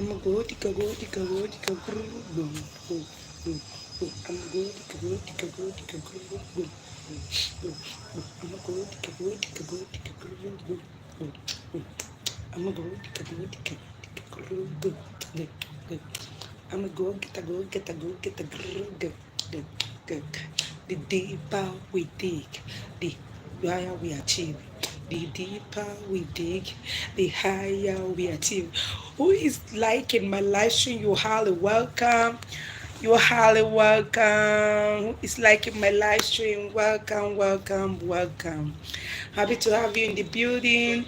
I'm a go, tika go, tika go, tika go, go, go, go, go. I'm a go, tika go, tika go, tika go, go, go, go. I'm a go, tika go, tika go, tika go, go, go, go. I'm a go, tika go, tika, tika go, go, go, go. I'm a go, get a go, get a go, get a go, go, go, go. The deeper we dig, the higher we achieve. The deeper we dig, the higher we achieve. Who is liking my live stream? You're highly welcome. You're highly welcome. Who is liking my live stream? Welcome, welcome, welcome. Happy to have you in the building.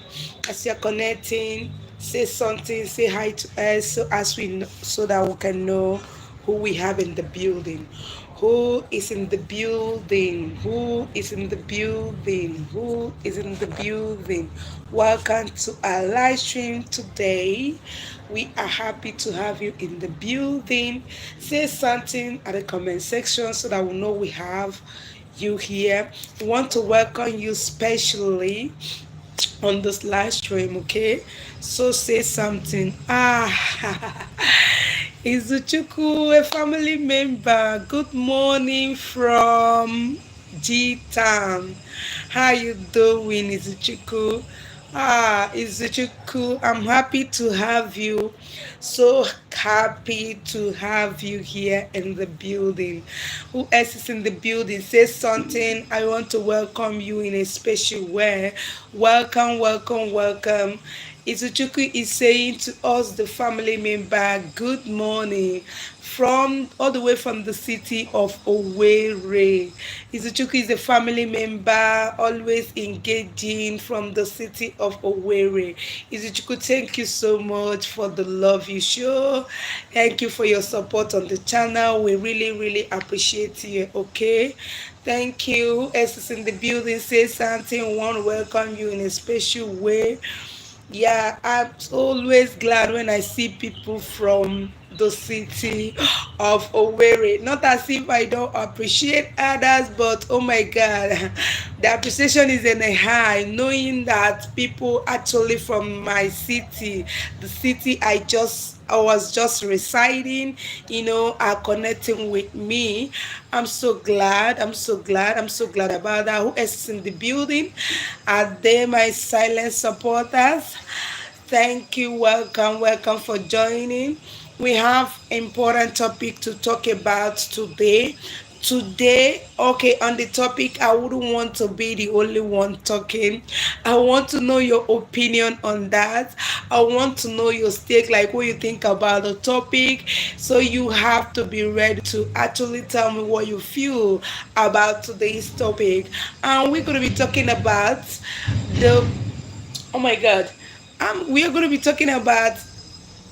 As you're connecting, say something, say hi to us, so as we know, so that we can know who we have in the building. Who is in the building? Who is in the building? Who is in the building? Welcome to our live stream today. We are happy to have you in the building. Say something at the comment section so that we know we have you here. We want to welcome you specially on this live stream, okay? So say something. Izuchuku, a family member. Good morning from G Town. How you doing, Izuchuku? Izuchuku, I'm happy to have you. So happy to have you here in the building. Who else is in the building? Say something. I want to welcome you in a special way. Welcome, welcome, welcome. Izuchuku is saying to us, the family member, good morning from all the way from the city of Owerri. Izuchuku is a family member, always engaging from the city of Owerri. Izuchuku, thank you so much for the love you show. Thank you for your support on the channel. We really, really appreciate you, okay? Thank you. Who else is in the building? Say something. We want to welcome you in a special way. Yeah, I'm always glad when I see people from the city of Owerri. Not as if I don't appreciate others, but oh my God, the appreciation is in a high, knowing that people actually from my city, the city I was just residing, are connecting with me. I'm so glad. I'm so glad. I'm so glad about that. Who else is in the building? Are they my silent supporters? Thank you. Welcome. Welcome for joining. We have important topic to talk about today. Okay, on the topic, I wouldn't want to be the only one talking. I want to know your opinion on that. I want to know your stake, like what you think about the topic. So you have to be ready to actually tell me what you feel about today's topic. And we're going to be talking about the, oh my God, we are going to be talking about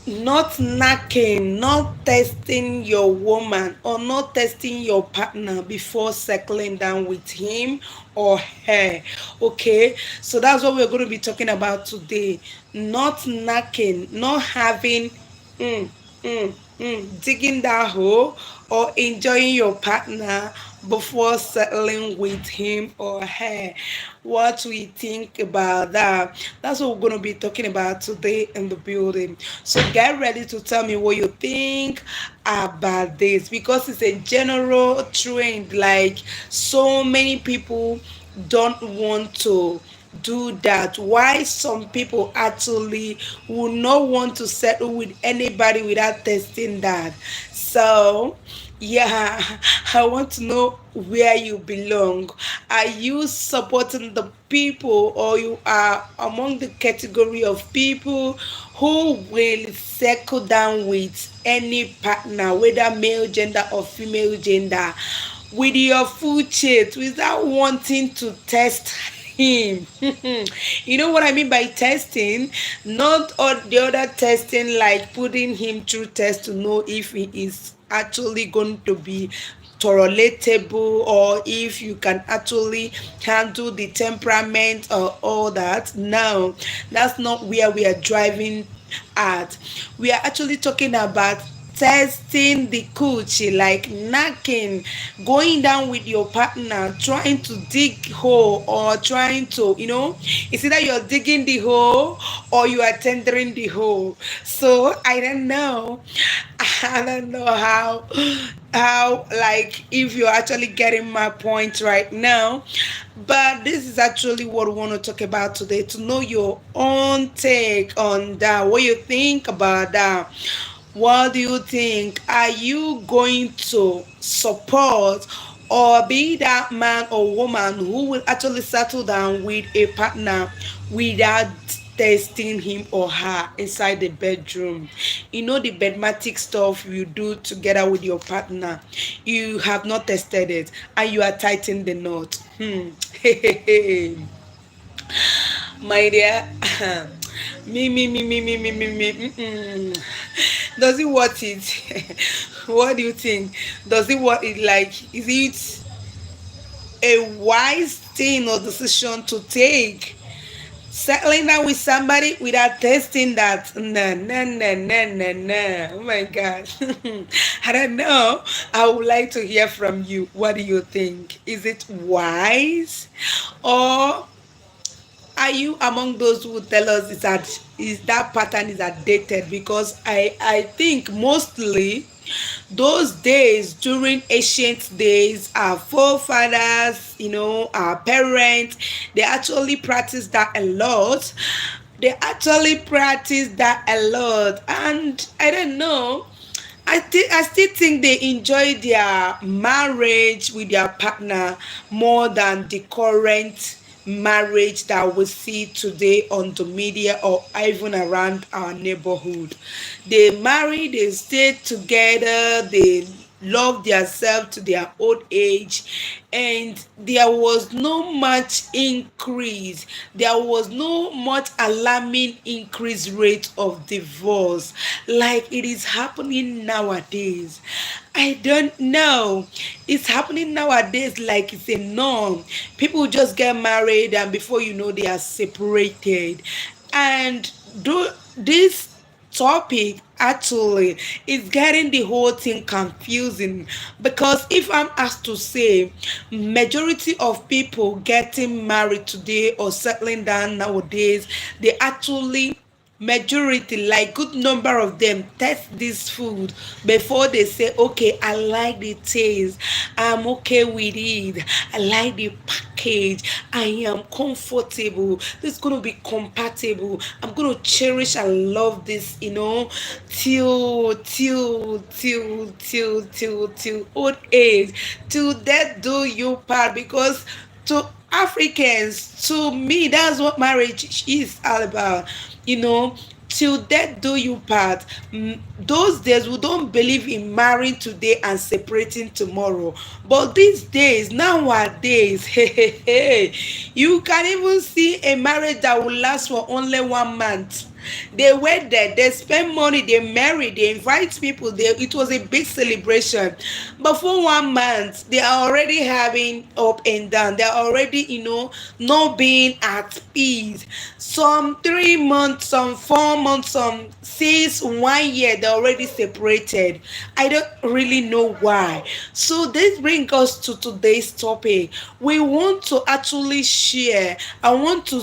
not knacking, not testing your woman or not testing your partner before settling down with him or her. Okay, so that's what we're going to be talking about today. Not knacking, not having mm, digging that hole or enjoying your partner before settling with him or her. What we think about that? That's what we're going to be talking about today in the building. So get ready to tell me what you think about this, because it's a general trend. Like, so many people don't want to do that. Why some people actually will not want to settle with anybody without testing that. So yeah, I want to know where you belong. Are you supporting the people, or you are among the category of people who will settle down with any partner, whether male gender or female gender, with your full chest without wanting to test him? You know what I mean by testing? Not all the other testing, like putting him through test to know if he is actually going to be tolerable, or if you can actually handle the temperament or all that. No, that's not where we are driving at. We are actually talking about testing the coochie, like knacking, going down with your partner, trying to dig hole or trying to, it's either you're digging the hole or you are tendering the hole. So I don't know. I don't know how like if you're actually getting my point right now. But this is actually what we want to talk about today, to know your own take on that, what you think about that. What do you think? Are you going to support or be that man or woman who will actually settle down with a partner without testing him or her inside the bedroom? You know, the bedmatic stuff you do together with your partner. You have not tested it and you are tightening the knot. My dear, me. Mm-mm. Does it worth it? What do you think? Does it worth it? Like, is it a wise thing or decision to take? Settling down with somebody without testing that? No, no, no, no, no, no. Oh my God. I don't know. I would like to hear from you. What do you think? Is it wise? Or are you among those who tell us is that pattern is outdated? Because I think mostly those days, during ancient days, our forefathers, our parents, they actually practice that a lot. They actually practice that a lot. And I don't know, I still think they enjoy their marriage with their partner more than the current marriage that we see today on the media or even around our neighborhood. They marry, they stay together, they love themselves to their old age, and there was no much increase, there was no much alarming increase rate of divorce like it is happening nowadays. I don't know, it's happening nowadays like it's a norm. People just get married and before you know they are separated. And do this topic actually is getting the whole thing confusing, because if I'm asked to say majority of people getting married today or settling down nowadays, they actually, majority, like good number of them, test this food before they say, okay, I like the taste, I'm okay with it, I like the package, I am comfortable, this is going to be compatible, I'm going to cherish and love this, till old age, till death do you part. Because to Africans, to me, that's what marriage is all about. You know, till death do you part. Those days we don't believe in marrying today and separating tomorrow. But these days, nowadays, you can even see a marriage that will last for only 1 month. They went there, they spend money, they marry, they invite people. It was a big celebration. But for 1 month, they are already having up and down. They are already, not being at peace. Some 3 months, some 4 months, some 1 year, they're already separated. I don't really know why. So this brings us to today's topic. We want to actually share. I want to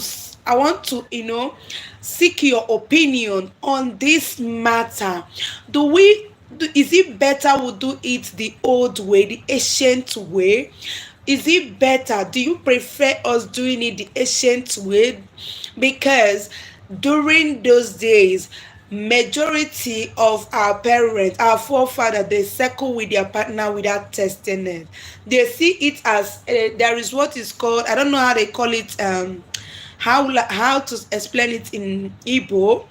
seek your opinion on this matter. Is it better we do it the old way, the ancient way? Is it better? Do you prefer us doing it the ancient way? Because during those days, majority of our parents, our forefathers, they circle with their partner without testing it. They see it as there is what is called, I don't know how they call it, how to explain it in Igbo,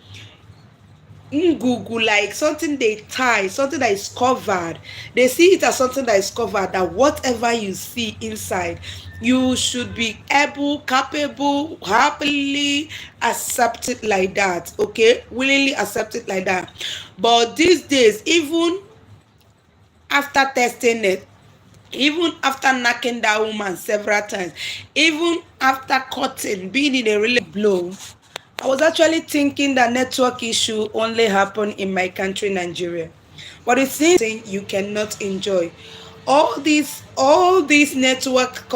ngugu, like something they tie, something that is covered. They see it as something that is covered, that whatever you see inside, you should be able, capable, happily accept it like that. Okay, willingly accept it like that. But these days, even after testing it, even after knocking that woman several times, even after cutting, being in a really blow, I was actually thinking that network issue only happened in my country, Nigeria. But it seems you cannot enjoy. All these network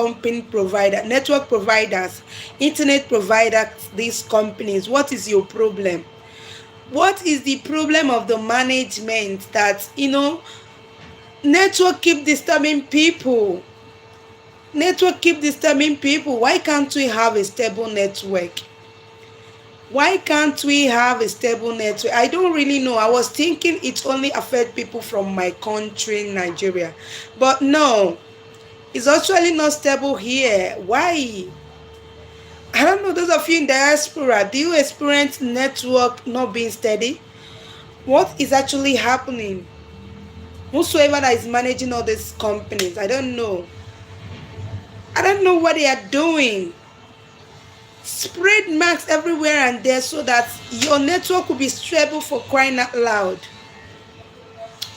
providers, internet providers, these companies, what is your problem? What is the problem of the management that network keep disturbing people? Network keep disturbing people. Why can't we have a stable network? Why can't we have a stable network? I don't really know. I was thinking it only affect people from my country, Nigeria. But no, it's actually not stable here. Why? I don't know. Those of you in diaspora, do you experience network not being steady? What is actually happening? Whosoever that is managing all these companies, I don't know. I don't know what they are doing. Spread marks everywhere and there so that your network will be stable, for crying out loud.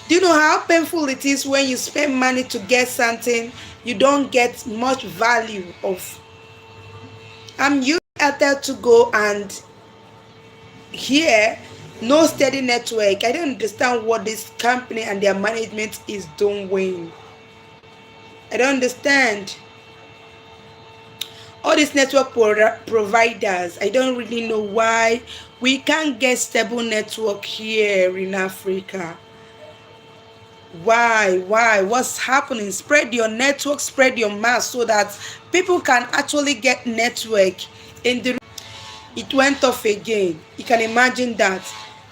Do you know how painful it is when you spend money to get something you don't get much value of? I'm using Airtel to go, and here no steady network. I don't understand what this company and their management is doing. I don't understand. All these network providers, I don't really know why we can't get stable network here in Africa. Why? What's happening? Spread your network, spread your mass so that people can actually get network in the. It went off again. You can imagine that.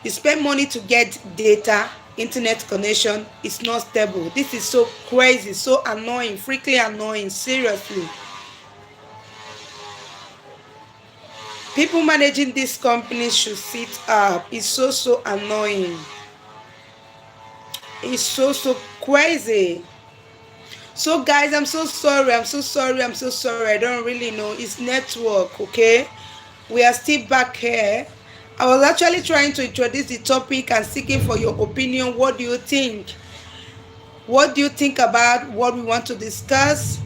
You spend money to get data, internet connection, it's not stable. This is so crazy, so annoying, freakily annoying, seriously. People managing these companies should sit up. It's so annoying. It's so crazy. So guys, I'm so sorry. I don't really know. It's network, okay? We are still back here. I was actually trying to introduce the topic and seeking for your opinion. What do you think? What do you think about what we want to discuss?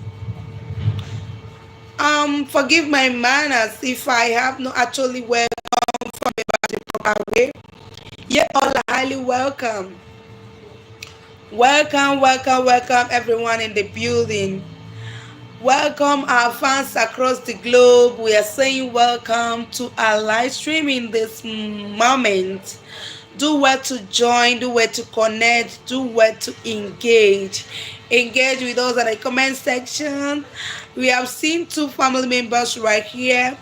Forgive my manners if I have not actually welcome from the proper way. Yeah, all are highly welcome. Welcome everyone in the building. Welcome our fans across the globe. We are saying welcome to our live stream in this moment. Do well to join, do well to connect, do well to engage. Engage with us in the comment section. We have seen two family members right here.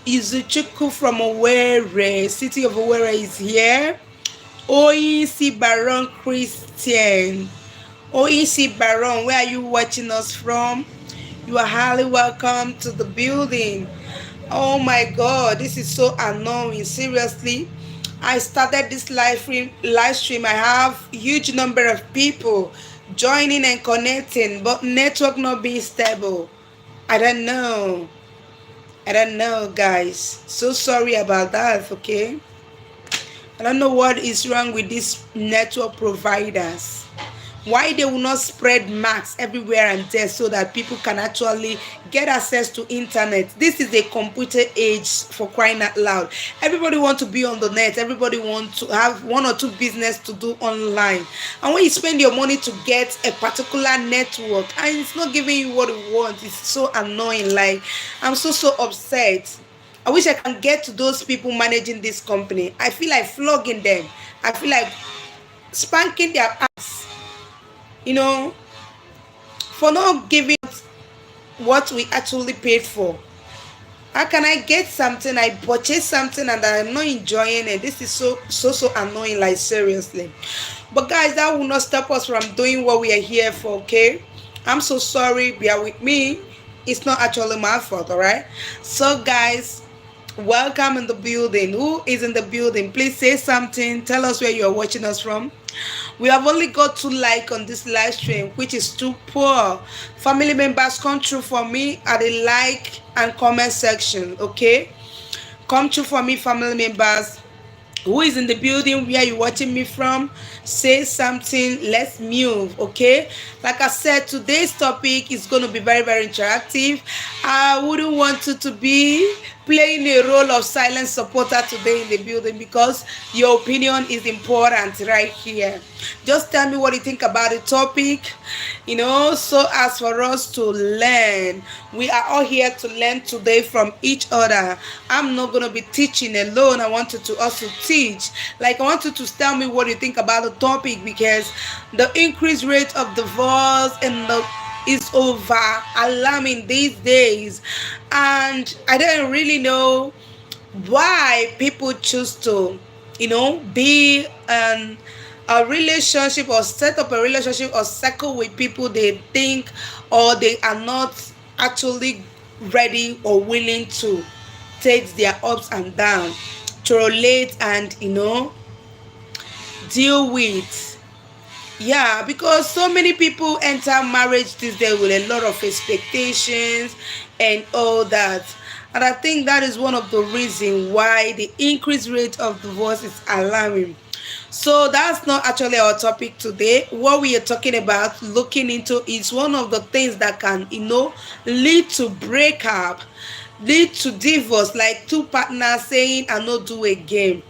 Izuchuku from Owerri, city of Owerri is here. OEC Baron Christian. OEC Baron, where are you watching us from? You are highly welcome to the building. Oh my God, this is so annoying. Seriously, I started this live stream. I have huge number of people joining and connecting, but network not being stable. I don't know, guys. So sorry about that. Okay, I don't know what is wrong with these network providers. Why they will not spread marks everywhere and there so that people can actually get access to internet. This is a computer age, for crying out loud. Everybody want to be on the net. Everybody want to have one or two business to do online. And when you spend your money to get a particular network and it's not giving you what you want, it's so annoying. Like, I'm so upset. I wish I can get to those people managing this company. I feel like flogging them. I feel like spanking their ass, for not giving what we actually paid for. How can I get something, I purchase something and I'm not enjoying it? This is so annoying, like seriously. But guys, that will not stop us from doing what we are here for, okay? I'm so sorry, bear with me. It's not actually my fault, all right? So guys, welcome in the building. Who is in the building? Please say something. Tell us where you are watching us from. We have only got 2 likes on this live stream, which is too poor. Family members, come through for me at the like and comment section, okay? Come through for me, family members. Who is in the building? Where are you watching me from? Say something. Let's move, okay? Like I said, today's topic is going to be very interactive. I wouldn't want it to be playing a role of silent supporter today in the building because your opinion is important right here. Just tell me what you think about the topic, so as for us to learn. We are all here to learn today from each other. I'm not going to be teaching alone. I want you to also teach. Like, I want you to tell me what you think about the topic because the increased rate of divorce and the is over alarming these days, and I don't really know why people choose to be a relationship or set up a relationship or circle with people they think or they are not actually ready or willing to take their ups and downs to relate and deal with. Yeah, because so many people enter marriage these days with a lot of expectations and all that. And I think that is one of the reasons why the increased rate of divorce is alarming. So that's not actually our topic today. What we are talking about, looking into, is one of the things that can, lead to breakup, lead to divorce, like two partners saying, "I not do again."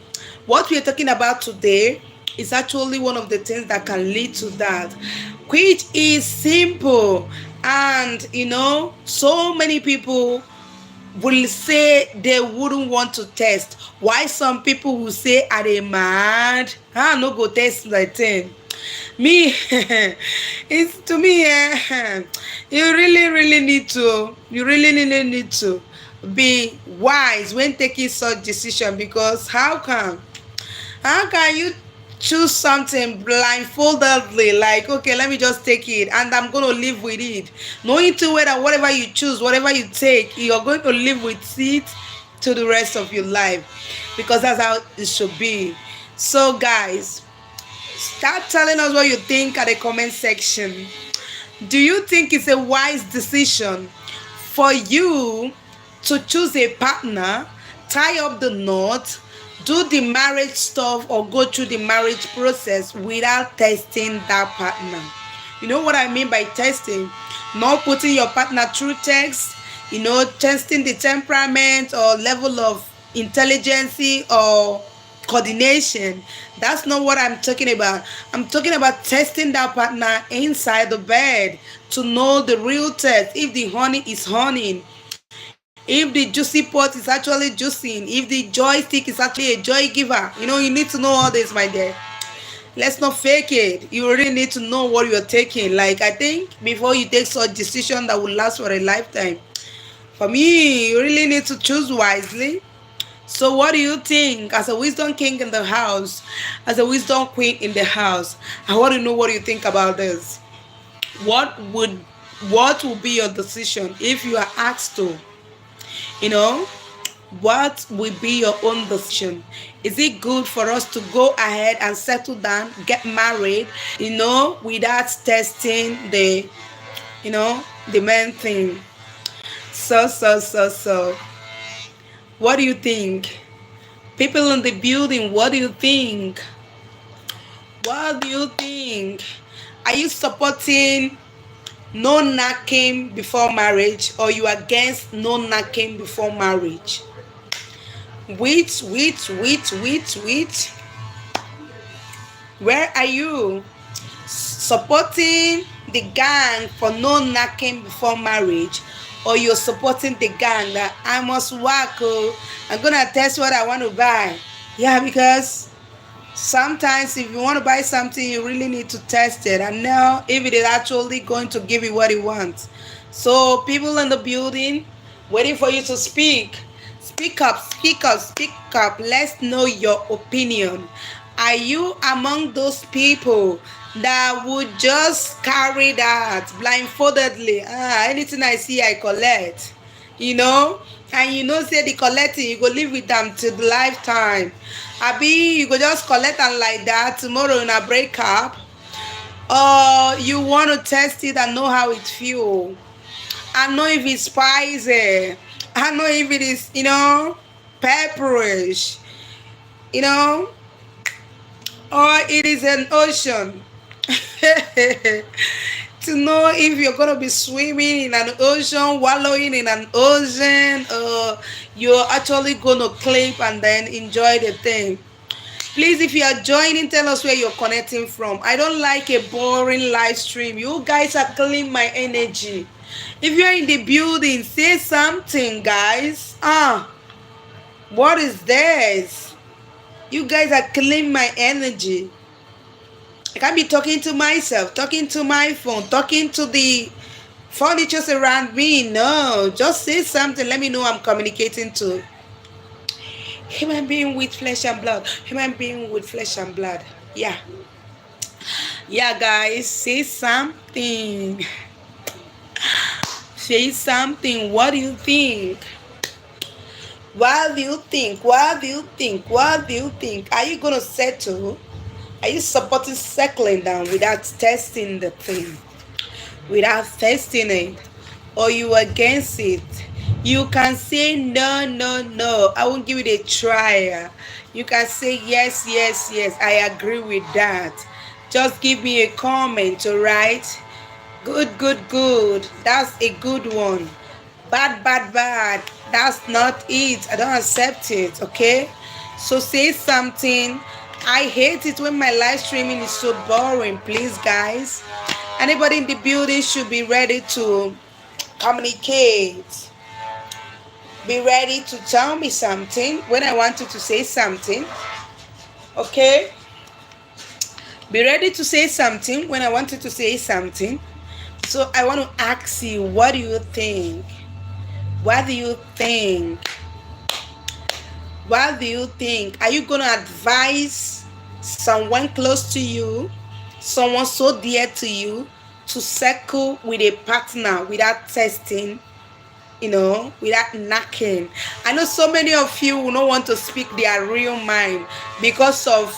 What we are talking about today is actually one of the things that can lead to that, which is simple. And so many people will say they wouldn't want to test. Why some people will say, "Are they mad? I no go test like thing." Me, it's to me, you really need to be wise when taking such decision, because how can you choose something blindfoldedly, like, okay, let me just take it and I'm going to live with it, knowing too well that whatever you choose, whatever you take, you're going to live with it to the rest of your life, because that's how it should be. So guys, start telling us what you think at the comment section. Do you think it's a wise decision for you to choose a partner, tie up the knot, do the marriage stuff, or go through the marriage process without testing that partner? You know what I mean by testing? Not putting your partner through tests, testing the temperament or level of intelligence or coordination. That's not what I'm talking about. I'm talking about testing that partner inside the bed to know the real test. If the honey is honeying, if the juicy pot is actually juicing, if the joystick is actually a joy giver. You need to know all this, my dear. Let's not fake it. You really need to know what you're taking. Like, I think before you take such decision that will last for a lifetime, for me, you really need to choose wisely. So what do you think, as a wisdom king in the house, as a wisdom queen in the house? I want to know what you think about this. What would what will be your decision if you are asked to? You know, what will be your own decision? Is it good for us to go ahead and settle down, get married, without testing the main thing? So. What do you think? People in the building, what do you think? What do you think? Are you supporting no knacking before marriage, or you against no knacking before marriage? Which? Where are you? Supporting the gang for no knacking before marriage, or you're supporting the gang that I must work, I'm gonna test what I want to buy? Yeah, because sometimes if you want to buy something, you really need to test it and know if it is actually going to give you what you want. So people in the building waiting for you to speak. Speak up. Let's know your opinion. Are you among those people that would just carry that blindfoldedly? Anything I see, I collect. You know, and say the collecting, you go live with them till the lifetime. Abi, you go just collect am like that. Tomorrow in a breakup, or you want to test it and know how it feel. I know if it's spicy. I know if it is, pepperish, you know, or it is an ocean. to know if you're gonna be swimming in an ocean, wallowing in an ocean, or you're actually gonna clip and then enjoy the thing. Please, if you are joining, tell us where you're connecting from. I don't like a boring live stream. You guys are killing my energy. If you're in the building, say something, guys. What is this? You guys are killing my energy. I can't be talking to myself, talking to my phone, talking to the furnitures around me. No, just say something. Let me know I'm communicating to human being with flesh and blood. Human being with flesh and blood. Yeah. Yeah, guys, say something. Say something. What do you think? What do you think? What do you think? What do you think? Are you gonna settle? Are you supporting settling down without testing the thing? Without testing it? Or you against it? You can say no, no, no. I won't give it a try. You can say yes, yes, yes. I agree with that. Just give me a comment, alright? Good, good, good. That's a good one. Bad, bad, bad. That's not it. I don't accept it, okay? So say something. I hate it when my live streaming is so boring, please, guys. Anybody in the building should be ready to communicate. Be ready to tell me something when I want you to say something, okay? Be ready to say something when I want you to say something. So I want to ask you, what do you think? What do you think? What do you think? Are you going to advise someone close to you, someone so dear to you, to circle with a partner without testing, without knacking? I know so many of you will not want to speak their real mind because of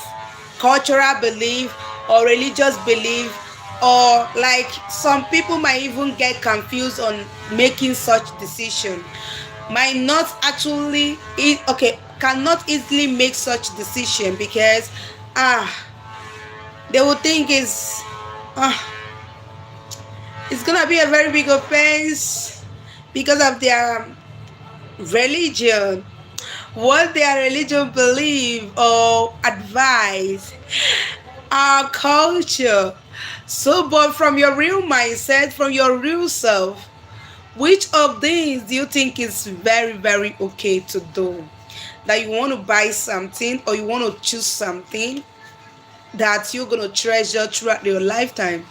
cultural belief or religious belief, or like some people might even get confused on making such decision. Might not actually cannot easily make such decision because they would think it's gonna be a very big offense because of their religion, what their religion believe or advise, our culture. So, but from your real mindset, from your real self, which of these do you think is very, very okay to do? That you want to buy something or you want to choose something that you're going to treasure throughout your lifetime?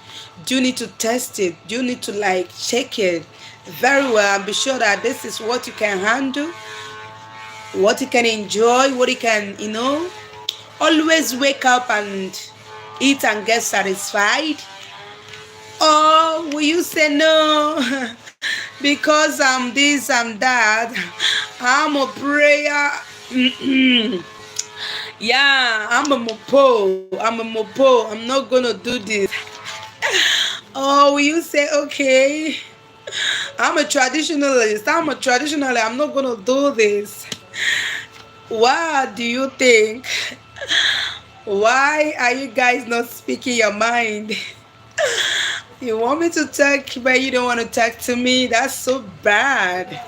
Do you need to test it? Do you need to check it very well and be sure that this is what you can handle, what you can enjoy, what you can, always wake up and eat and get satisfied? Or will you say no because I'm this, I'm that, I'm a prayer? Yeah, I'm a mopo, I'm not gonna do this. Or will you say, okay, I'm a traditionalist, I'm not gonna do this? What do you think? Why are you guys not speaking your mind? You want me to talk, but you don't want to talk to me? That's so bad.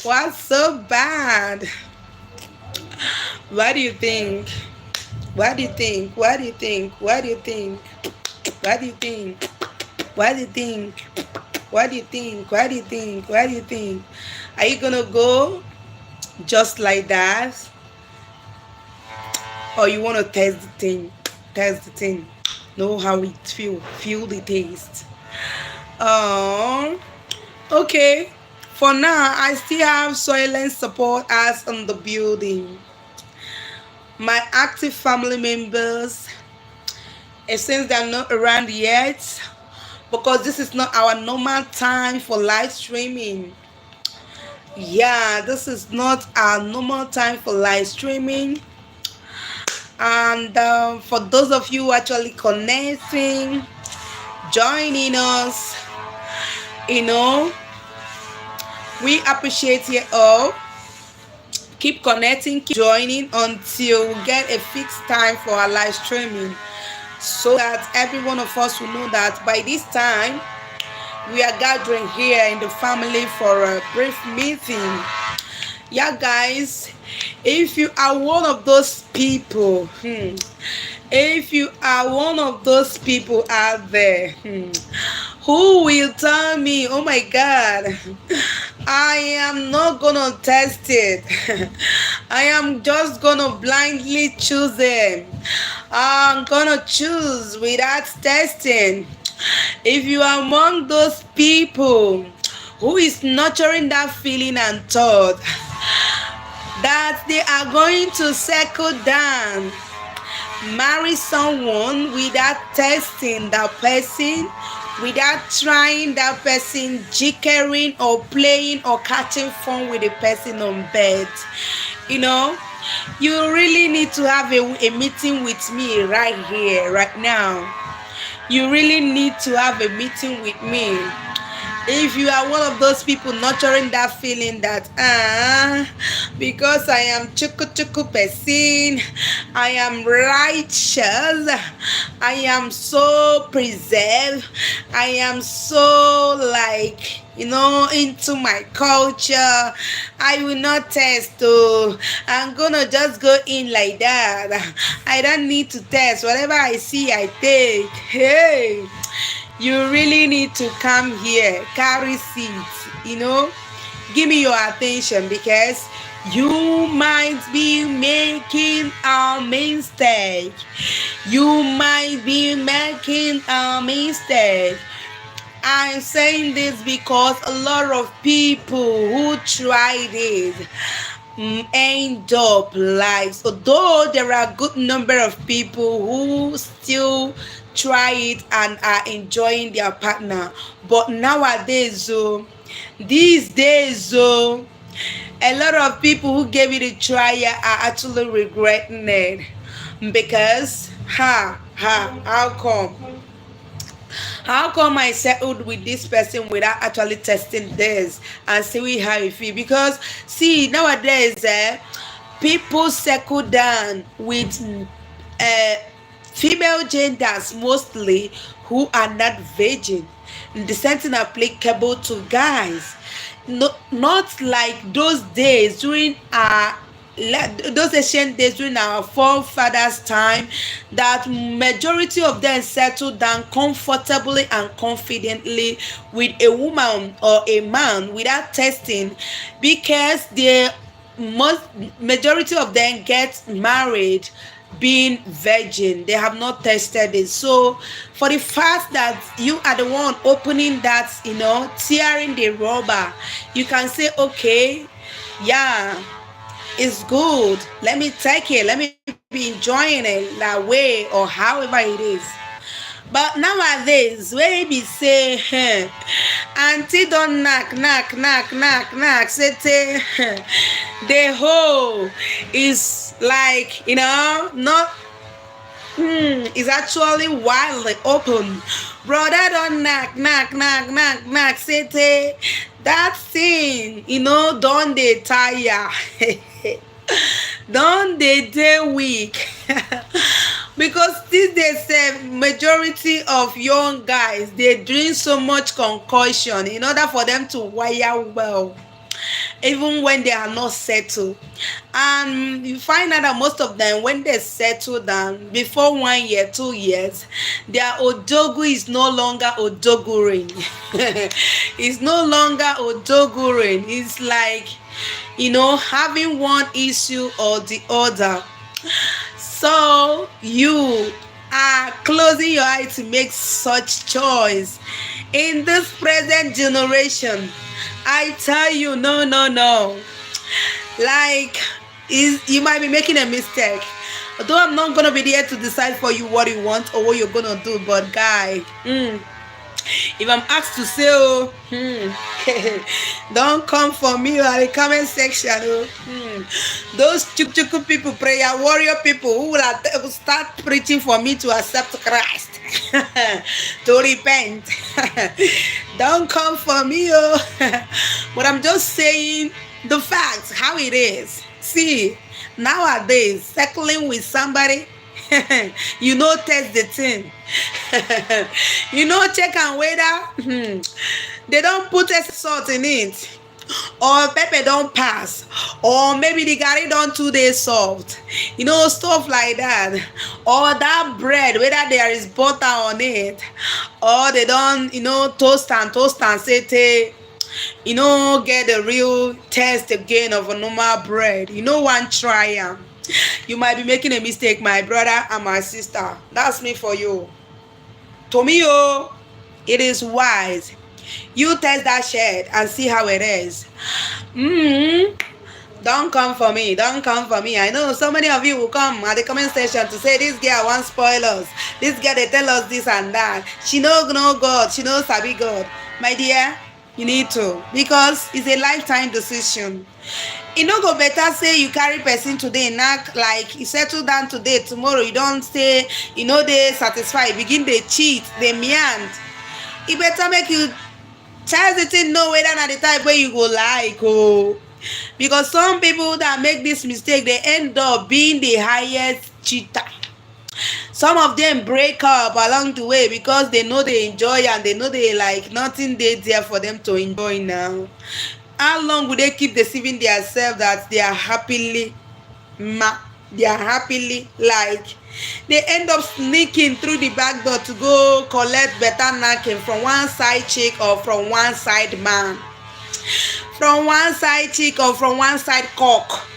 What's so bad? What do you think? What do you think? What do you think? What do you think? What do you think? What do you think? What do you think? What do you think? What do you think? Are you gonna go just like that? Or you want to test the thing? Test the thing. Know how it feel the taste. Okay. For now, I still have silent support as in the building. My active family members, it seems they're not around yet because this is not our normal time for live streaming. Yeah, this is not our normal time for live streaming. And for those of you actually connecting, joining us, we appreciate you all. Keep connecting, keep joining until we get a fixed time for our live streaming. so that every one of us will know that by this time we are gathering here in the family for a brief meeting. Yeah, guys, if you are one of those people, if you are one of those people out there, who will tell me, oh my God, I am not gonna test it. I am just gonna blindly choose it. I'm gonna choose without testing. If you are among those people who is nurturing that feeling and thought that they are going to settle down, marry someone without testing that person, without trying that person, jiggering or playing or catching fun with the person on bed, you know, you really need to have a meeting with me right here, right now. You really need to have a meeting with me. If you are one of those people nurturing that feeling that because I am chuku chuku person, I am righteous, I am so preserved, I am so like, into my culture, I will not test. Oh, I'm gonna just go in like that. I don't need to test. Whatever I see, I take. Hey, you really need to come here, carry seats, give me your attention, because you might be making a mistake. You might be making a mistake. I'm saying this because a lot of people who tried it end up lives. Although there are a good number of people who still try it and are enjoying their partner, but nowadays, these days, a lot of people who gave it a try are actually regretting it, because how come? How come I settled with this person without actually testing this and seeing how it feel? Because see, nowadays, people settle down with uh, female genders mostly who are not virgin. The same thing applicable to guys. No, not like those days during those ancient days during our forefathers' time, that majority of them settled down comfortably and confidently with a woman or a man without testing, because the most majority of them get married being virgin. They have not tested it. So for the fact that you are the one opening that, tearing the rubber, you can say, okay, yeah, it's good, let me take it, let me be enjoying it that way, or however it is. But nowadays, where be say, auntie don't knock, say, the hole is like, not, is actually wildly open. Brother don't knock, say, that thing, don't they tire? Don't they weak? Because these days, majority of young guys, they drink so much concussion in order for them to wire well, even when they are not settled. And you find out that most of them, when they settle down before 1 year, 2 years, their odogu is no longer odoguring. It's no longer odoguring. It's like, having one issue or the other. So you are closing your eye to make such choice in this present generation. I tell you, no. Like, you might be making a mistake. Although I'm not gonna be there to decide for you what you want or what you're gonna do, but guy, if I'm asked to say, don't come for me at the comment section. Those chuku people, prayer warrior people who will start preaching for me to accept Christ, to repent. Don't come for me, but I'm just saying the facts, how it is. See, nowadays, settling with somebody, You know test the thing. You know check and whether they don't put a salt in it, or pepper don't pass, or maybe the garri don 2 days soft, stuff like that. Or that bread, whether there is butter on it, or they don toast and say tay get the real taste again of a normal bread. Wan try am. You might be making a mistake, my brother and my sister. That's me for you. To me, it is wise. You test that shirt and see how it is. Don't come for me. Don't come for me. I know so many of you will come at the comment section to say this girl wants spoil us. This girl they tell us this and that. She know God. She knows sabi God. My dear, you need to, because it's a lifetime decision. E no go better say you carry person today knack like you settle down today, tomorrow you don stay, dey satisfied, begin dey cheat, dey meand. E better make you test the thing, know whether na the type wey you go like because some people that make this mistake dey end up being the highest cheater. Some of them break up along the way because they know they enjoy and they know they like nothing dey there for them to enjoy now. How long will they keep deceiving themselves that they are happily like they end up sneaking through the back door to go collect better knacking from one side chick or from one side man, from one side chick or from one side cock,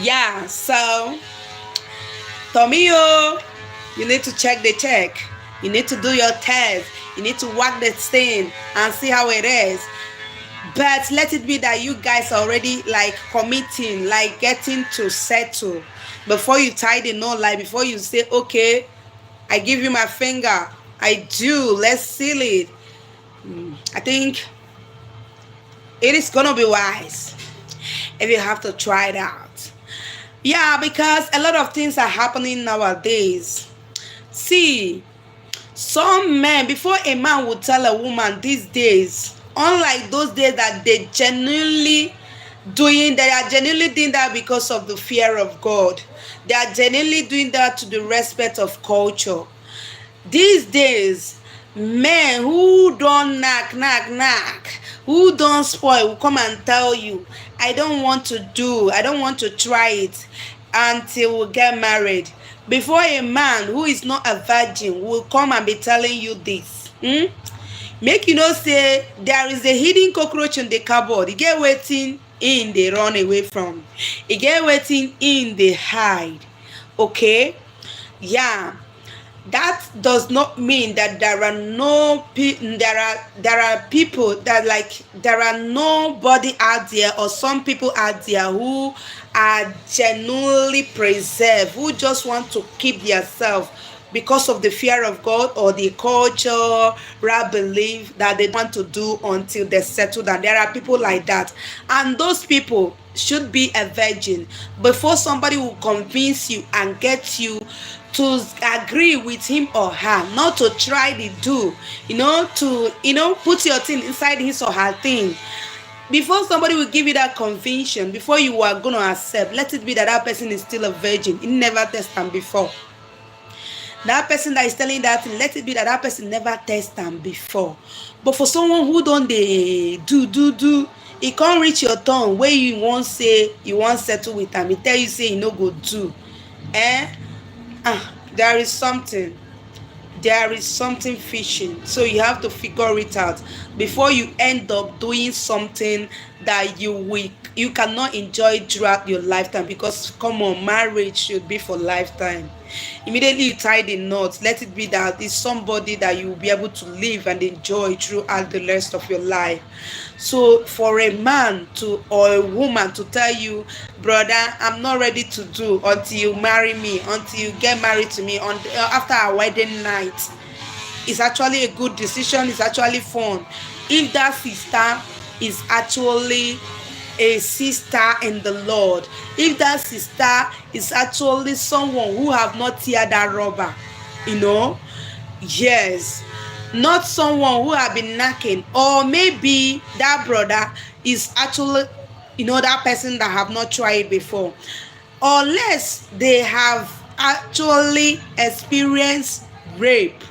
yeah. So Tommy, you need to check the check. You need to do your test. You need to work the thing and see how it is. But let it be that you guys are already like committing, like getting to settle before you tie the knot, like before you say, okay, I give you my finger. I do. Let's seal it. I think it is gonna be wise if you have to try it out. Yeah, because a lot of things are happening nowadays. See, some men, before a man would tell a woman these days, unlike those days that they are genuinely doing that because of the fear of God. They are genuinely doing that to the respect of culture. These days, men who don't knack, who don't spoil will come and tell you, I don't want to try it until we get married. Before a man who is not a virgin will come and be telling you this. Make you know say there is a hidden cockroach in the cupboard. You get waiting in they run away from. You get waiting in they hide. Okay? Yeah. That does not mean that there are people that like there are nobody out there or some people out there who are genuinely preserved, who just want to keep themselves because of the fear of God or the cultural belief that they want to do until they settle down. There are people like that, and those people should be a virgin before somebody will convince you and get you to agree with him or her not to try the do, to put your thing inside his or her thing. Before somebody will give you that conviction, before you are going to accept, let it be that person is still a virgin. It never tested them before. That person that is telling that thing, let it be that person never tested them before. But for someone who don't they do, it can't reach your tongue where you won't say you won't settle with them. It tell you say you no go do. There is something fishing, so you have to figure it out before you end up doing something that you cannot enjoy throughout your lifetime. Because come on, marriage should be for lifetime. Immediately you tie the knot, let it be that it's somebody that you will be able to live and enjoy throughout the rest of your life. So for a man to or a woman to tell you, brother, I'm not ready to do until you marry me, until you get married to me after our wedding night, it's actually a good decision. It's actually fun. If that sister is actually a sister in the Lord, if that sister is actually someone who have not teared that rubber, yes, not someone who have been knacking, or maybe that brother is actually that person that have not tried before. unless they have actually experienced rape.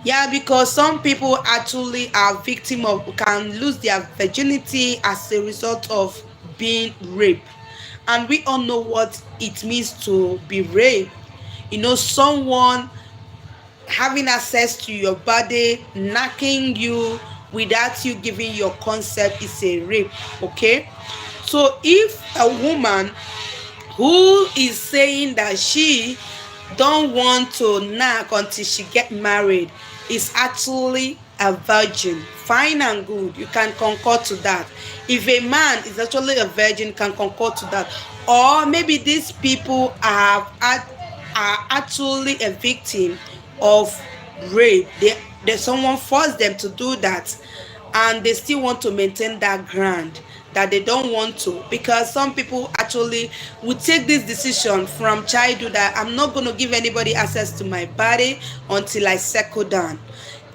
Yeah, because some people actually are victim of, can lose their virginity as a result of being raped. And we all know what it means to be raped. Someone having access to your body, knacking you without you giving your consent is a rape. Okay, so if a woman who is saying that she don't want to knack until she get married is actually a virgin, fine and good, you can concur to that. If a man is actually a virgin, can concur to that. Or maybe these people are actually a victim of rape. Someone forced them to do that, and they still want to maintain that ground that they don't want to, because some people actually would take this decision from childhood that I'm not going to give anybody access to my body until I settle down.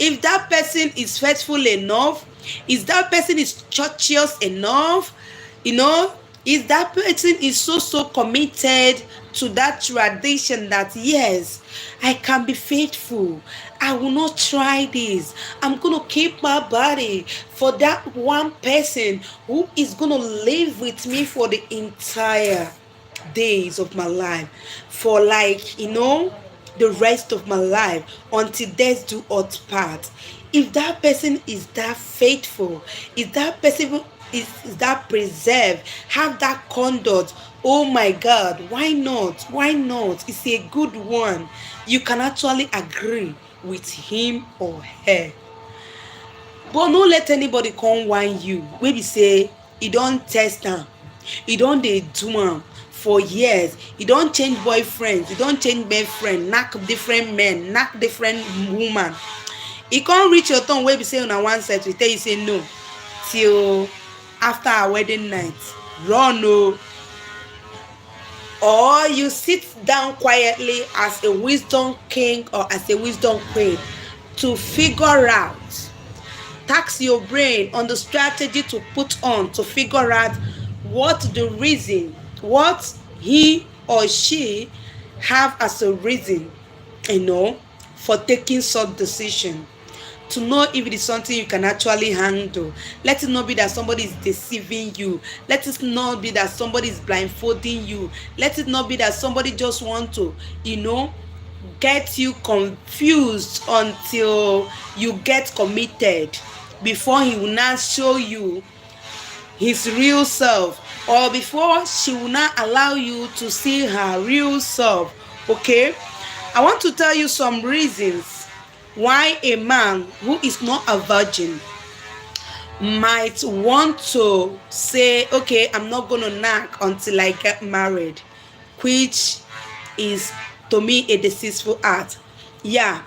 If that person is faithful enough, if that person is churchious enough, you know if that person is so committed to that tradition that yes, I can be faithful, I will not try this, I'm gonna keep my body for that one person who is gonna live with me for the entire days of my life, for like the rest of my life, until death do us part. If that person is that faithful, if that person is that preserved, have that conduct, oh my God, why not, it's a good one. You can actually agree with him or her. But no let anybody come whine you wey be say e don test am, e don dey do am for years, e don change boyfriend, e don change girlfriend, knack different men, knack different woman. E come reach your turn wey be say una wan settle, e tell you say no till after our wedding night, run o. Or you sit down quietly as a wisdom king or as a wisdom queen to figure out, tax your brain on the strategy to put on to figure out what the reason, what he or she have as a reason, for taking such decision, to know if it is something you can actually handle. Let it not be that somebody is deceiving you. Let it not be that somebody is blindfolding you. Let it not be that somebody just want to, get you confused until you get committed before he will now show you his real self, or before she will not allow you to see her real self. Okay, I want to tell you some reasons why a man who is not a virgin might want to say, okay, I'm not going to knack until I get married, which is to me a deceitful act. Yeah,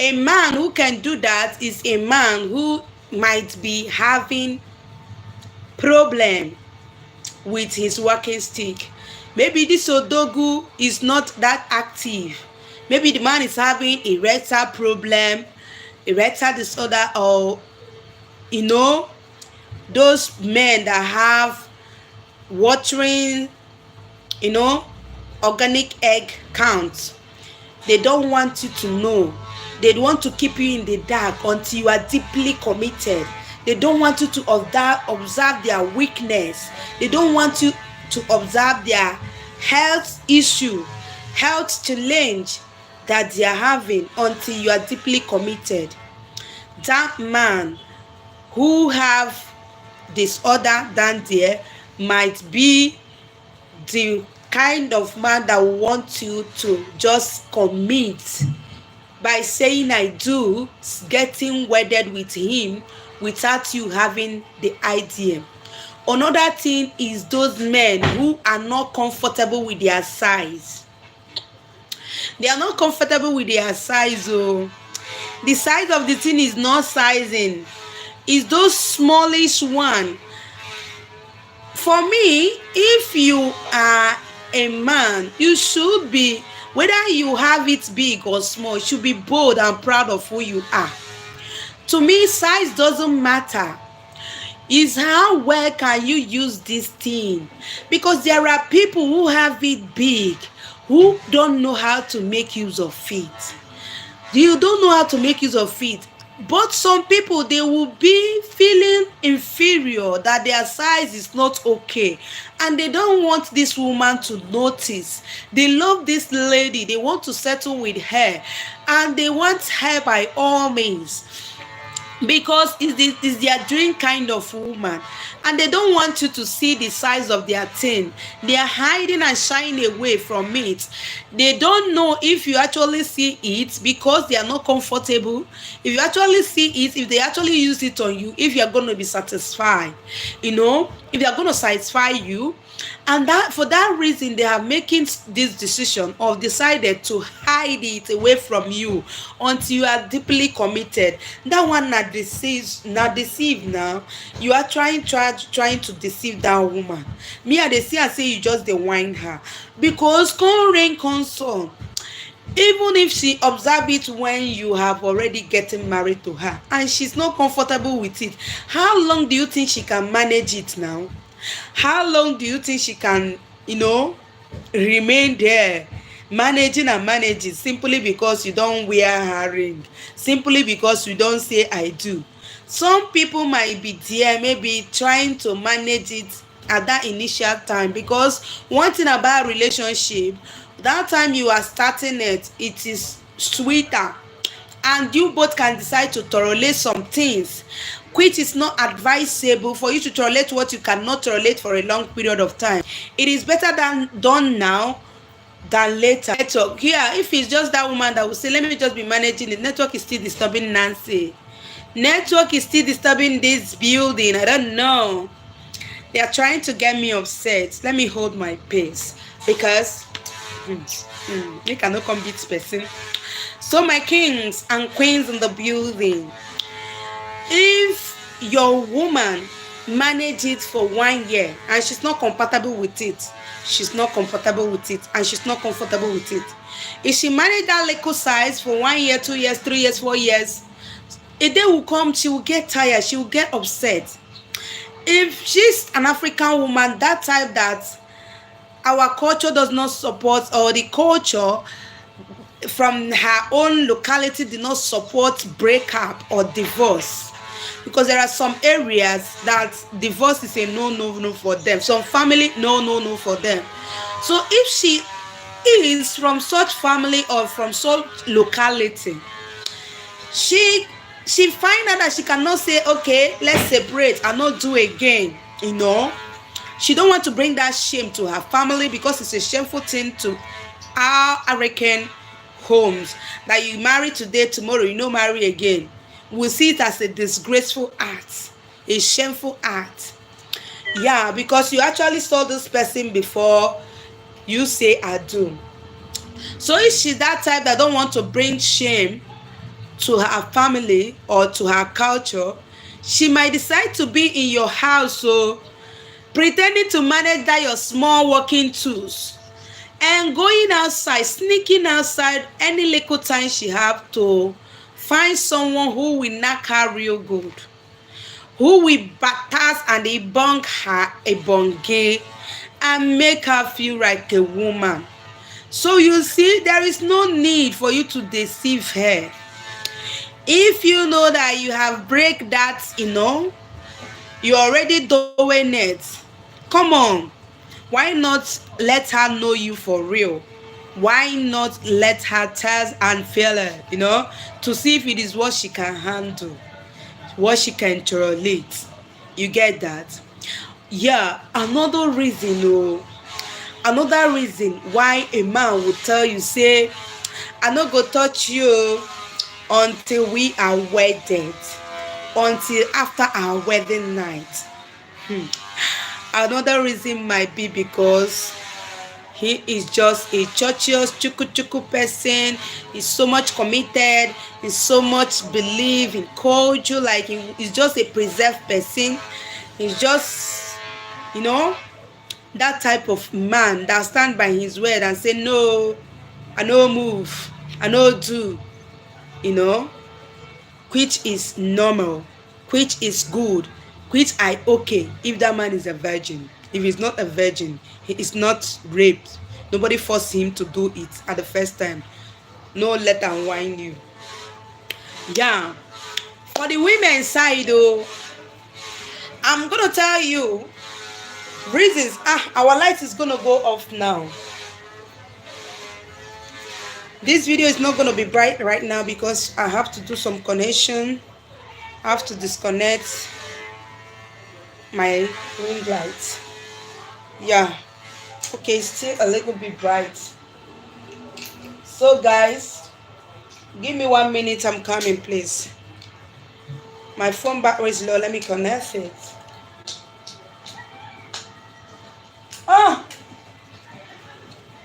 a man who can do that is a man who might be having problem with his walking stick. Maybe this odogu is not that active. Maybe the man is having erectile problem, erectile disorder, or those men that have watering, organic egg count. They don't want you to know. They want to keep you in the dark until you are deeply committed. They don't want you to observe their weakness. They don't want you to observe their health issue, health challenge that they are having until you are deeply committed. That man who have disorder down there might be the kind of man that want you to just commit by saying I do, getting wedded with him without you having the idea. Another thing is those men who are not comfortable with their size. They are not comfortable with their size. Oh, the size of the thing is not sizing. It's those smallish one. For me, if you are a man, you should be, whether you have it big or small, you should be bold and proud of who you are. To me, size doesn't matter. is how well can you use this thing, because there are people who have it big who don't know how to make use of it. You don't know how to make use of it. But some people, they will be feeling inferior, that their size is not okay, and they don't want this woman to notice. They love this lady, they want to settle with her, and they want her by all means, because it's their dream kind of woman, and they don't want you to see the size of their thing. They are hiding and shying away from it. They don't know if you actually see it, because they are not comfortable. If you actually see it, if they actually use it on you, if you are going to be satisfied, if they are going to satisfy you. And that, for that reason, they are making this decision of decided to hide it away from you until you are deeply committed. That one not deceives, not deceive. Now you are trying to deceive that woman. Me, I dey see and say you just dey whine her, because come rain come sun, even if she observe it when you have already getting married to her and she's not comfortable with it, how long do you think she can manage it now? How long do you think she can, remain there, managing and managing, simply because you don't wear her ring, simply because you don't say I do? Some people might be there, maybe trying to manage it at that initial time, because one thing about relationship, that time you are starting it, it is sweeter, and you both can decide to tolerate some things, which is not advisable for you to tolerate what you cannot tolerate for a long period of time. It is better than done now than later. Network, yeah, if it's just that woman that will say, let me just be managing it, network is still disturbing Nancy. Network is still disturbing this building. I don't know. They are trying to get me upset. Let me hold my pace, because you cannot come beat person. So my kings and queens in the building, if your woman manage it for 1 year and she's not compatible with it, and she's not comfortable with it, if she manage that little size for 1 year, 2 years, 3 years, 4 years, a day will come, she will get tired, she will get upset. If she's an African woman, that type that our culture does not support, or the culture from her own locality did not support breakup or divorce, because there are some areas that divorce is a no for them, some family no for them. So if she is from such family or from such locality, she find out that she cannot say, okay, let's separate and not do again. She don't want to bring that shame to her family, because it's a shameful thing to our American homes, that you marry today, tomorrow you no marry again. We see it as a disgraceful act, a shameful act. Yeah, because you actually saw this person before you say I do. So if she's that type that don't want to bring shame to her family or to her culture, she might decide to be in your house, so pretending to manage that your small working tools, and going outside, sneaking outside any little time she have to find someone who will knock her real good, who will baptize and debunk her a bungay and make her feel like a woman. So you see, there is no need for you to deceive her. If you know that you have break that, you're already doing it, come on, why not let her know you for real? Why not let her test and feel it, to see if it is what she can handle, what she can tolerate? You get that? Yeah, another reason why a man would tell you, say, I no go touch you until we are wedded, until after our wedding night. Another reason might be because he is just a churchious chuku person. He's so much committed, he's so much believe in culture, like he's just a preserved person. He's just, that type of man that stand by his word and say, no, I no move, I no do, which is normal, which is good, which I okay if that man is a virgin. If he's not a virgin, he is not raped. Nobody forced him to do it at the first time. No let and whine you. Yeah. For the women side though, I'm gonna tell you reasons. Our light is gonna go off now. This video is not gonna be bright right now because I have to do some connection. I have to disconnect my ring light. Yeah. Okay, still a little bit bright. So guys, give me 1 minute. I'm coming, please. My phone battery is low. Let me connect it. Ah,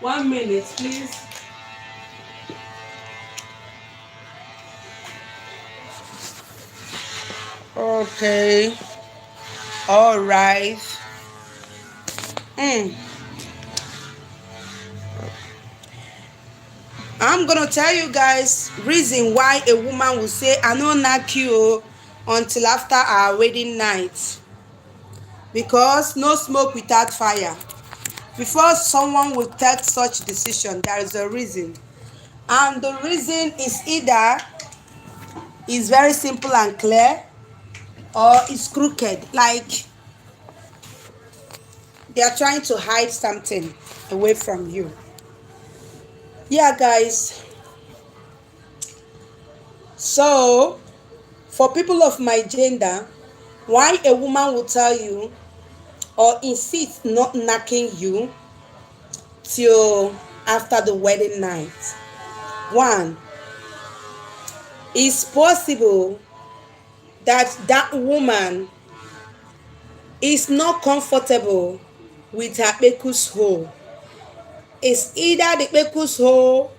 1 minute, please. Okay. All right. I'm gonna tell you guys reason why a woman will say I no knack you until after our wedding night. Because no smoke without fire. Before someone will take such decision, there is a reason. And the reason is either is very simple and clear, or it's crooked. Like they are trying to hide something away from you. Yeah, guys. So, for people of my gender, why a woman will tell you or insist not knocking you till after the wedding night. One, it's possible that that woman is not comfortable with her Beku's hole. It's either the Beku's hole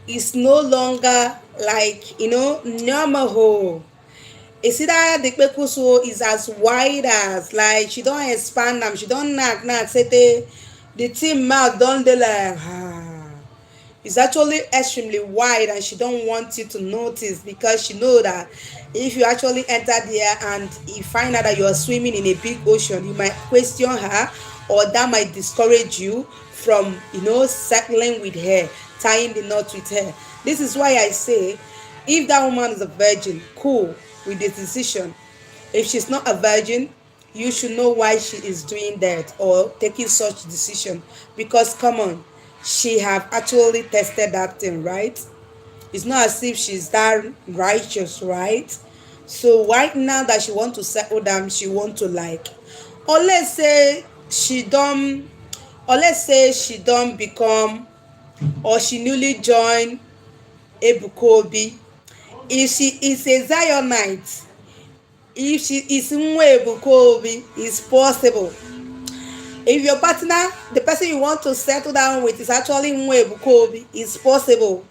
is no longer like, normal hole. It's either the Beku's hole is as wide as, like, she don't expand them, she don't knock, say the team mouth don't dey like, It's actually extremely wide and she don't want you to notice because she know that if you actually enter there and you find out that you are swimming in a big ocean, you might question her, or that might discourage you from settling with her, tying the knot with her. This is why I say if that woman is a virgin, cool with the decision. If she's not a virgin, you should know why she is doing that or taking such decision, because come on, she have actually tested that thing, right? It's not as if she's that righteous, right? So right now that she want to settle down, she want to like, or let's say she don't become, or she newly joined Ebukobi. If she is a Zionite, if she is Nwa Ebukobi, it's possible. If your partner, the person you want to settle down with, is actually Nwa Ebukobi, it's possible.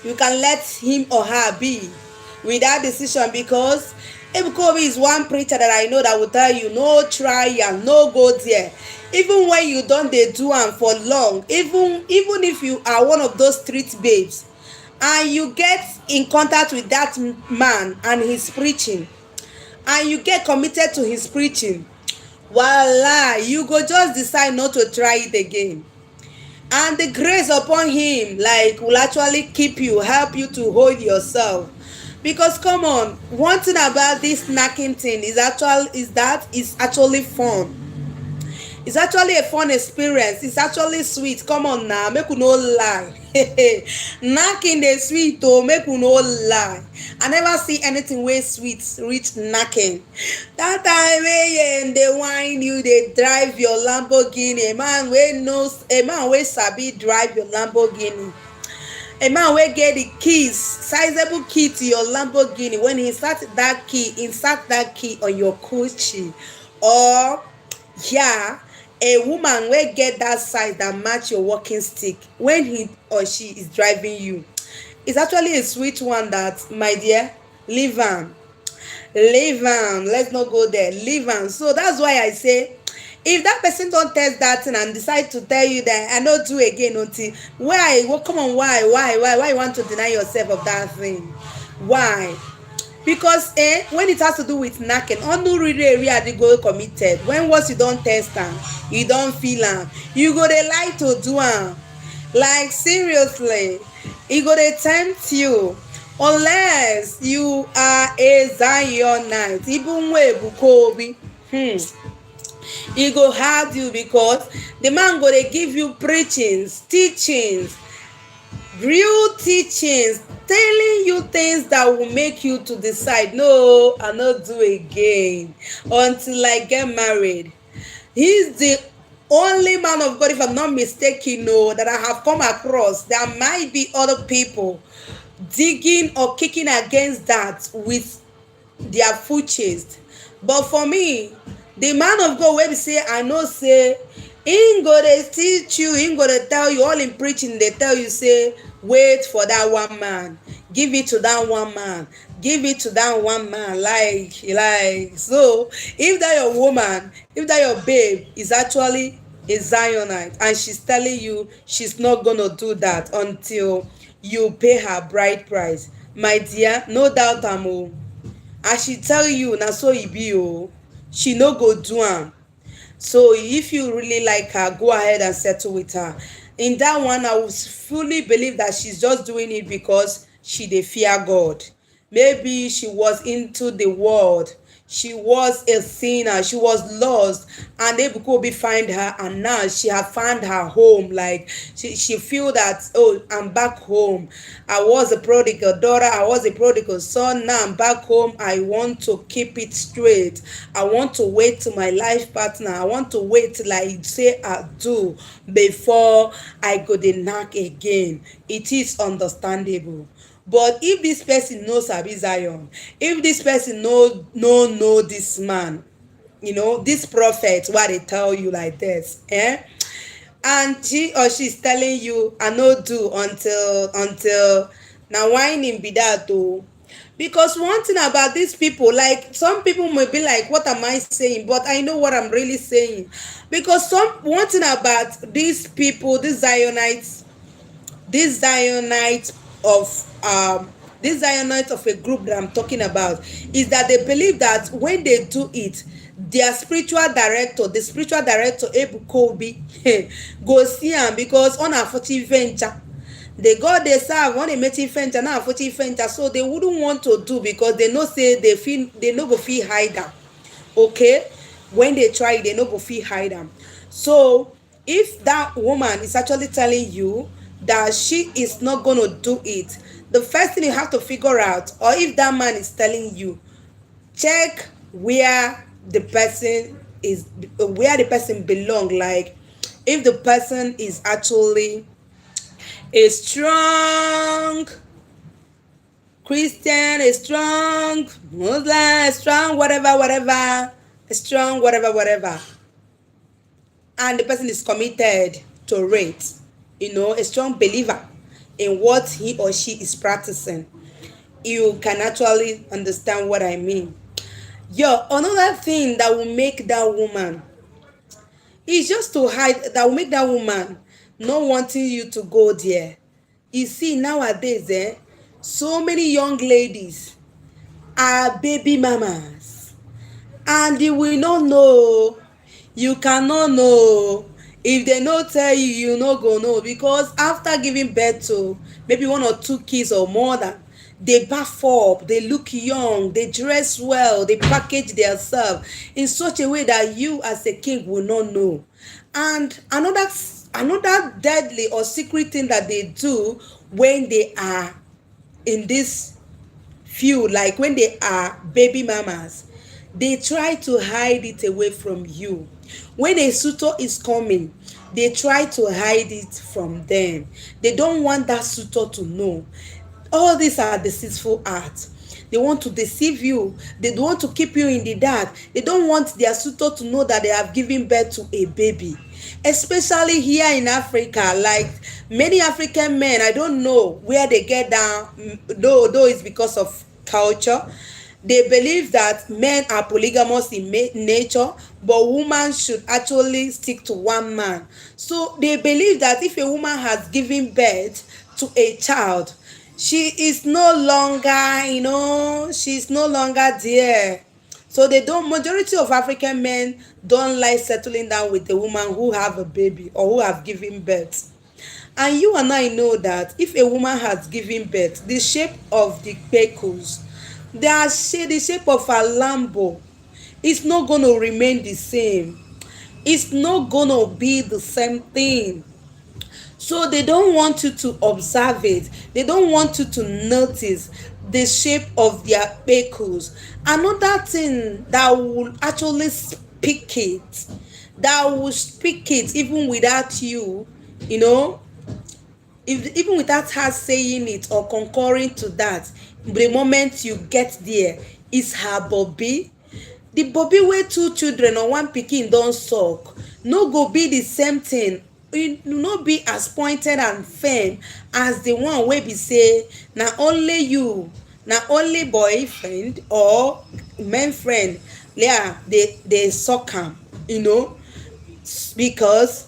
You can let him or her be with that decision, because Ebukobi is one preacher that I know that will tell you no try and no go there. Even when you don't dey do am for long, even if you are one of those street babes and you get in contact with that man and his preaching, and you get committed to his preaching, voila, you go just decide not to try it again, and the grace upon him like will actually keep you, help you to hold yourself. Because come on, one thing about this knacking thing is that it's actually fun. It's actually a fun experience. It's actually sweet. Come on now, make you no lie. Knacking dey sweet oh, make you no lie. I never see anything wey sweet reach knacking. That time wey dey whine you, dey drive your Lamborghini, a man wey sabi drive your Lamborghini, a man wey get the keys, sizable key to your Lamborghini, when he insert that key on your coochie, or a woman wey get that size that match your walking stick when he or she is driving you. It's actually a sweet one that, my dear, leave am, let's not go there, leave am. So that's why I say, if that person don't test that thing and decide to tell you that I no do again until, why? Well, come on, why you want to deny yourself of that thing? Why? because when it has to do with knacking, onu really really go committed. When once you don test am, you don feel am, you go dey like to do am. Like seriously, e go dey tempt you, unless you are a Zionite. Even wey Ebuka Obi, e go hard you, because the man go dey give you preachings, teachings, real teachings, telling you things that will make you to decide, no, I no do again until I get married. He's the only man of God, if I'm not mistaken, no, that I have come across. There might be other people digging or kicking against that with their foot chased, but for me, the man of God wey be say I know say him go dey teach you, him go dey tell you, all in preaching dey tell you say wait for that one man, give it to that one man, give it to that one man. Like so, if that your woman, if that your babe is actually a Zionite and she's telling you she's not gonna do that until you pay her bride price, my dear, no doubt am o, as she tell you na so e be o, she no go do am. So if you really like her, go ahead and settle with her. In that one, I would fully believe that she's just doing it because she dey fear God. Maybe she was into the world, she was a sinner, she was lost, and Ebuka Obi find her, and now she have found her home. Like she feel that, oh, I'm back home. I was a prodigal daughter, I was a prodigal son, now I'm back home. I want to keep it straight, I want to wait to my life partner, I want to wait till I say I do before I go dey knack again. It is understandable. But if this person no sabi Zion, if this person no know this man, this prophet, what they tell you like this, and she or she's telling you I no do until na whining be that o. Because one thing about these people, like some people may be like, what am I saying? But I know what I'm really saying. Because one thing about these people, these Zionites, this Zionite this Zionite of a group that I'm talking about, is that they believe that when they do it, their spiritual director, the spiritual director Ebuka Obi, go see am, because on a 40 venture, the God they serve on a meeting venture, now 40 venture, so they wouldn't want to do, because they know say they no go fit hide am. Okay, when they try, they no go fit hide am. So if that woman is actually telling you that she is not going to do it, the first thing you have to figure out, or if that man is telling you, check where the person belong. Like if the person is actually a strong Christian, a strong Muslim, a strong whatever, a strong whatever, and the person is committed to it, a strong believer in what he or she is practicing, you can actually understand what I mean. Another thing that will make that woman, is just to hide, that will make that woman not wanting you to go there. You see, nowadays, so many young ladies are baby mamas, and you will not know, you cannot know. If they no tell you, you no go know, because after giving birth to maybe one or two kids or more than, they baff up, they look young, they dress well, they package themselves in such a way that you as a king will not know. And another deadly or secret thing that they do when they are in this field, like when they are baby mamas, they try to hide it away from you. When a suitor is coming, they try to hide it from them. They don't want that suitor to know. All these are deceitful acts. They want to deceive you, they want to keep you in the dark. They don't want their suitor to know that they have given birth to a baby. Especially here in Africa, like many African men, I don't know where they get down, though it's because of culture. They believe that men are polygamous in nature, but women should actually stick to one man. So they believe that if a woman has given birth to a child, she is no longer, she's no longer there. So they don't, majority of African men don't like settling down with a woman who have a baby or who have given birth. And you and I know that if a woman has given birth, the shape of the peckles, the shape of her lambo is not going to remain the same. It's not going to be the same thing. So they don't want you to observe it. They don't want you to notice the shape of their peckles. Another thing that will actually speak it, that will speak it even without you, you know, even without her saying it or concurring to that, the moment you get there, is her bobby. The bobby wey two children or one pikin don suck no go be the same thing. E no be as pointed and firm as the one wey be say na only you, na only boyfriend or men friend, yeah, dey suck am, because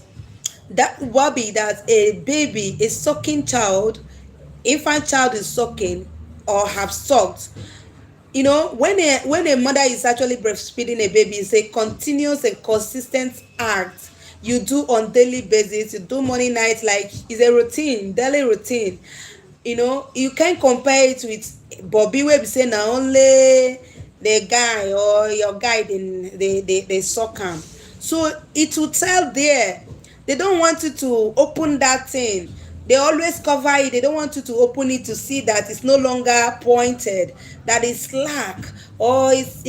that would be that a baby, a sucking child, infant child is sucking or have sucked. When a mother is actually breastfeeding a baby, it's a continuous and consistent act you do on daily basis. You do morning night, like it's a routine, daily routine. You can't compare it with bobby wey be say na only the guy or your guy dey suck am. So it will tell there. They don't want you to open that thing. They always cover it. They don't want you to open it to see that it's no longer pointed, that it's slack, or it's,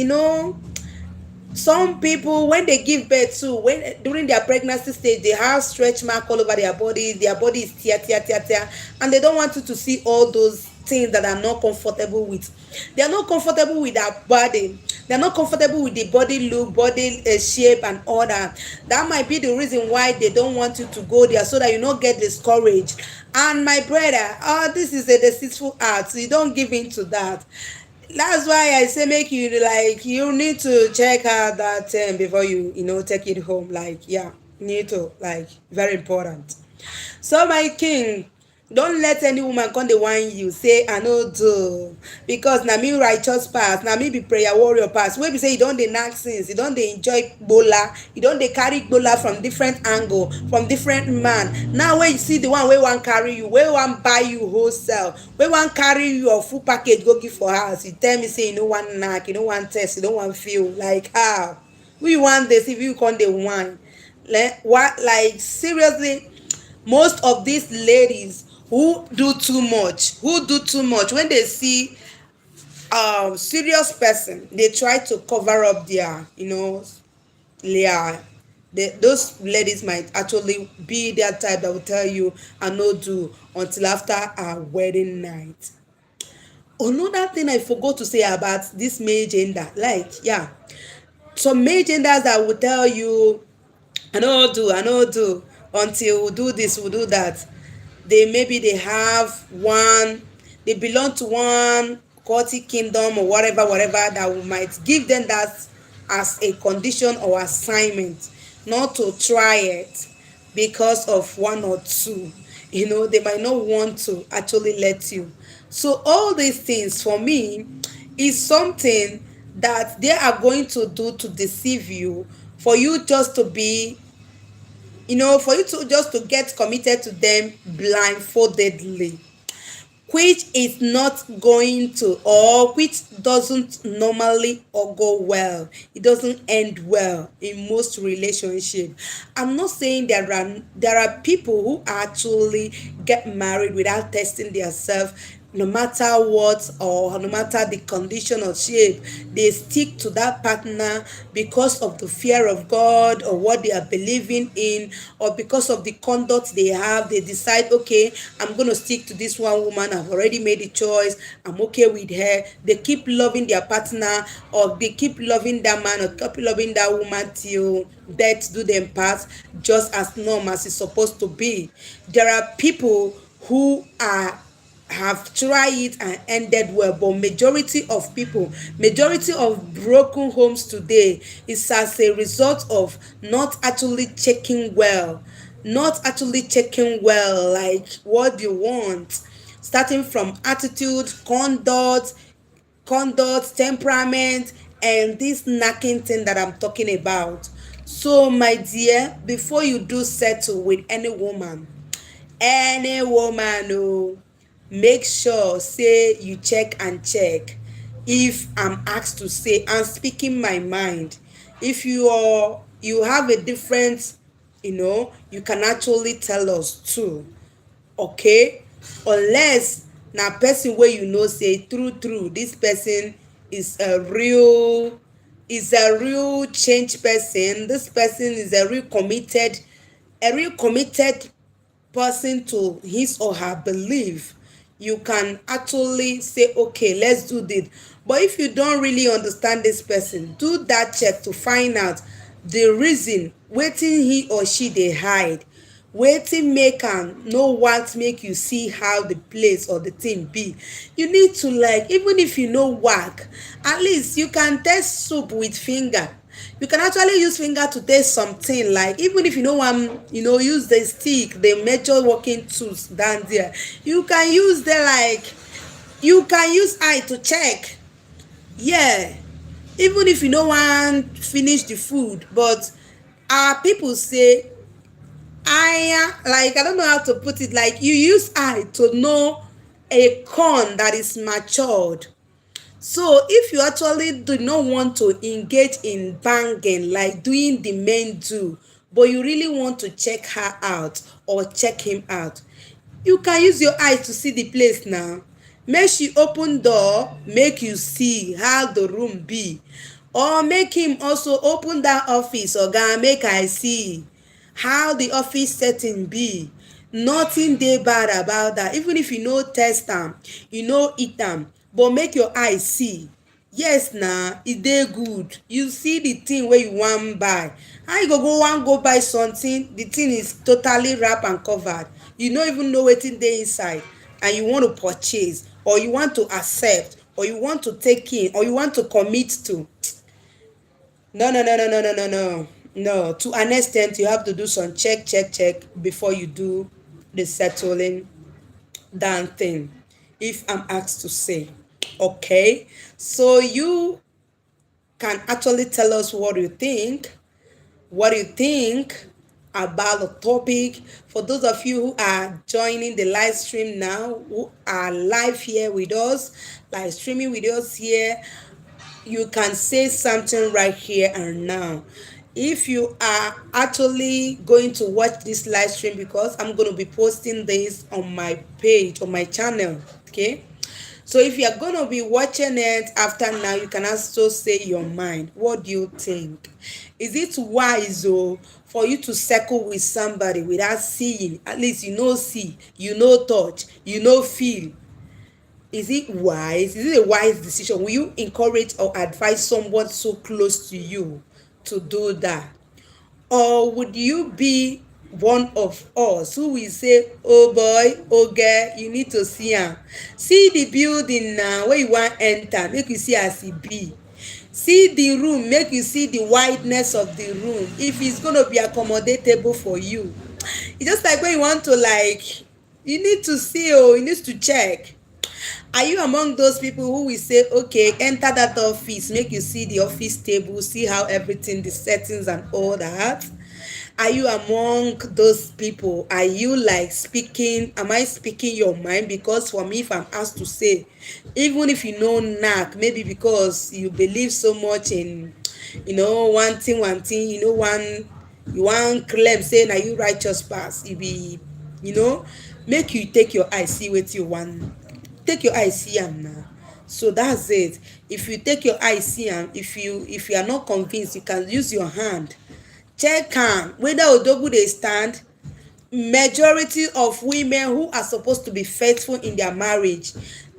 some people when they give birth too, when during their pregnancy stage, they have stretch mark all over their body is tear tear tear tear, and they don't want you to see all those things that are not comfortable with. They are not comfortable with their body. They are not comfortable with the body look, body shape and all that. That might be the reason why they don't want you to go there, so that you not get discouraged. And my brother, this is a deceitful act, so you don't give in to that. That's why I say make you, like, you need to check out that thing before you take it home. Like, yeah, need to, like, very important. So my king, don't let any woman come dey whine you say I no do, because na me righteous pass, na me be prayer warrior pass, wey be say you don dey knack since, you don dey enjoy gbola, you don dey carry gbola from different angle, from different man. Now when you see the one wey wan carry you, wey wan buy you wholesale, wey wan carry you your full package go give for house, you tell me say you no wan knack, you no wan test, you no wan feel, like how? Who you wan dey see if you come dey whine? Like seriously, most of these ladies who do too much when they see serious person, they try to cover up their, their those ladies might actually be that type that will tell you I no do until after our wedding night. Another thing I forgot to say about this male gender, like, yeah, some male genders that will tell you I no do until we do this, we do that. Maybe they have one, they belong to one cultic kingdom or whatever that we might give them that as a condition or assignment, not to try it because of one or two. They might not want to actually let you. So all these things for me is something that they are going to do to deceive you, for you just to be, for you to just to get committed to them blindfoldedly, which is not going to, or which doesn't normally or go well. It doesn't end well in most relationship. I'm not saying there are people who actually get married without testing themselves. No matter what, or no matter the condition or shape, they stick to that partner because of the fear of God or what they are believing in, or because of the conduct they have. They decide, okay, I'm going to stick to this one woman, I've already made a choice, I'm okay with her. They keep loving their partner, or they keep loving that man, or keep loving that woman till death do them part, just as normal as it's supposed to be. There are people who have tried it and ended well, but majority of broken homes today is as a result of not actually checking well, like what you want. starting from attitude, conduct, temperament, and this knacking thing that I'm talking about. So my dear, before you do settle with any woman oh, make sure say you check and check. If I'm asked to say, I'm speaking my mind. If you have a different, you can actually tell us too, okay? Unless na person wey you know say true true this person is a real change person, this person is a real committed person to his or her belief, you can actually say okay, let's do this. But if you don't really understand this person, do that check to find out the reason wetin he or she dey hide, wetin make am no want make you see how the place or the thing be. You need to, like, even if you no work, at least you can taste soup with finger. You can actually use finger to taste something, like even if you no wan use the stick, the major working tools down there, you can use the, like, you can use eye to check. Yeah, even if you no wan finish the food, but our people say eye, like, I don't know how to put it, like you use eye to know a corn that is matured. So if you actually do not want to engage in banging, like doing the men do, but you really want to check her out or check him out, you can use your eye to see the place now. Make she open door, make you see how the room be, or make him also open that office, oga, make I see how the office setting be. Nothing dey bad about that, even if you no test am, you no eat am, but make your eye see. Yes na, e dey good, you see the thing wey you wan buy. How you go wan go buy something, the thing is totally wrap and covered, you no even know wetin dey inside, and you want to purchase, or you want to accept, or you want to take in, or you want to commit to. No, no, no, no, no, no, no, no. No, to an extent you have to do some check before you do the settling down thing, if I'm asked to say. Okay, so you can actually tell us what you think about the topic. For those of you who are joining the live stream now, who are live here with us, live streaming with us here, you can say something right here and now. If you are actually going to watch this live stream, because I'm going to be posting this on my page, on my channel, okay? So if you are going to be watching it after now, you can also say your mind. What do you think? Is it wise for you to circle with somebody without seeing? At least you know see, you know touch, you know feel. Is it wise? Is it a wise decision? Will you encourage or advise someone so close to you to do that? Or would you be one of us who will say, oh boy, oh girl, you need to see am, see the building now wey you wan enter, make you see as e be, see the room, make you see the wideness of the room, if its gonna be accommodatable for you. E just like when you want to, like, you need to see, you need to check. Are you among those people who will say okay, enter that office, make you see the office table, see how everything, the settings and all that? Are you among those people? Are you, like, speaking, am I speaking your mind? Because for me, if I'm asked to say, even if you know knack, maybe because you believe so much in one thing, you wan claim say na you righteous pass, you be, make you take your eye see wetin you wan, take your eye see am now. So that's it. If you take your eye see am, if you are not convinced, you can use your hand check am whether odogu dey stand. Majority of women who are supposed to be faithful in their marriage,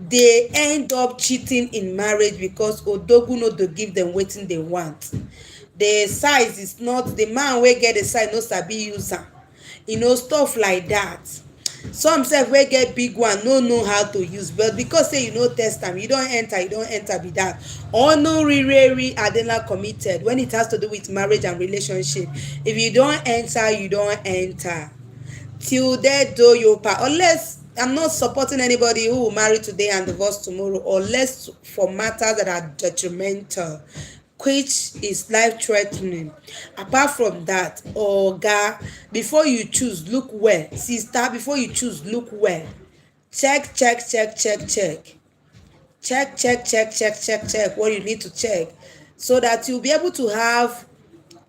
dey end up cheating in marriage because odogu no dey give them wetin they want. The size is not, the man wey get the size no sabi use am, stuff like that. Some sef wey get big one no know how to use, but because say you no test am, you don enter be that. Honorary adena committed when it has to do with marriage and relationship. If you don enter, you don enter till death do you part, unless I'm not supporting anybody who will marry today and divorce tomorrow, or less for matters that are detrimental, which is life threatening. Apart from that, oga, before you choose, look well. Sister, before you choose, look well. Check, check, check, check, check. Check, check, check, check, check, check what you need to check, so that you'll be able to have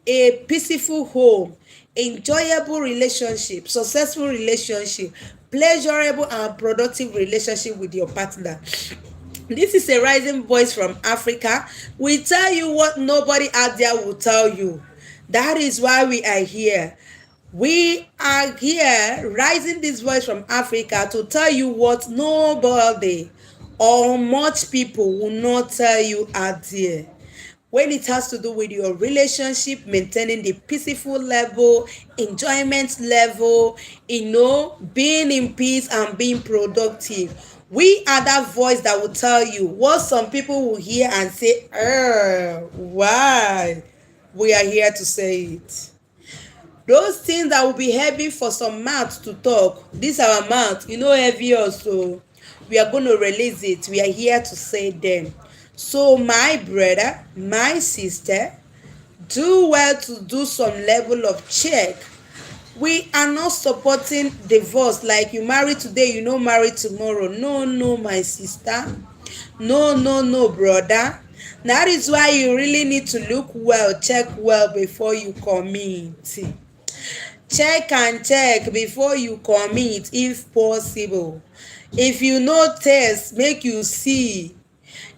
a peaceful home, enjoyable relationship, successful relationship, pleasurable and productive relationship with your partner. This is a rising voice from Africa. We tell you what nobody out there will tell you. That is why we are here. We are here rising this voice from Africa to tell you what nobody or much people will not tell you out there. When it has to do with your relationship, maintaining the peaceful level, enjoyment level, being in peace and being productive. We are that voice that will tell you what some people will hear and say, why? We are here to say it. Those things that will be heavy for some mouths to talk, this our mouth, heavy also. We are going to release it. We are here to say them. So my brother, my sister, do well to do some level of check. We are not supporting divorce like you marry today, you no marry tomorrow. No, no, my sister. No, no, no, brother. That is why you really need to look well, check well before you commit. Check and check before you commit if possible. If you no test, make you see.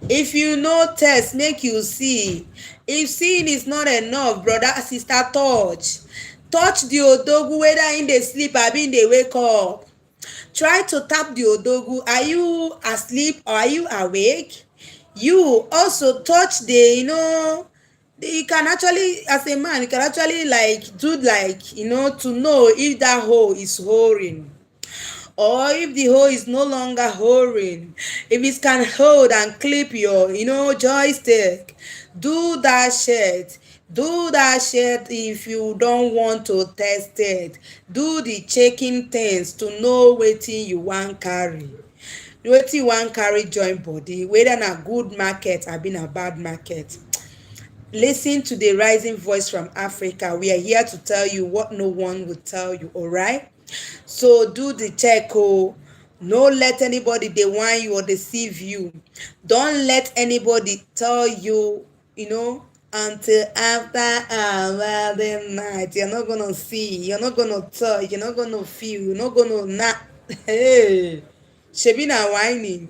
If you no test, make you see. If seeing is not enough, brother, sister, touch the odogu, whether in dey sleep abi in dey wake up. Try to tap the odogu. Are you asleep or are you awake? You also touch you can actually, as a man, you can actually to know if that hole is whoring, or if the hole is no longer whoring. If it can hold and clip your joystick, do that shit. Do that shit. If you don't want to test it, do the checking things to know wetin you wan carry, wetin you wan carry join body, whether na good market abi na bad market. Listen to the rising voice from Africa. We are here to tell you what no one will tell you, all right? So do the check. No let anybody dey whine you or deceive you. Don't let anybody tell you, until after our wedding night. You're not gonna see, you're not gonna touch, you're not gonna feel, you're not gonna hey, shebi na whining.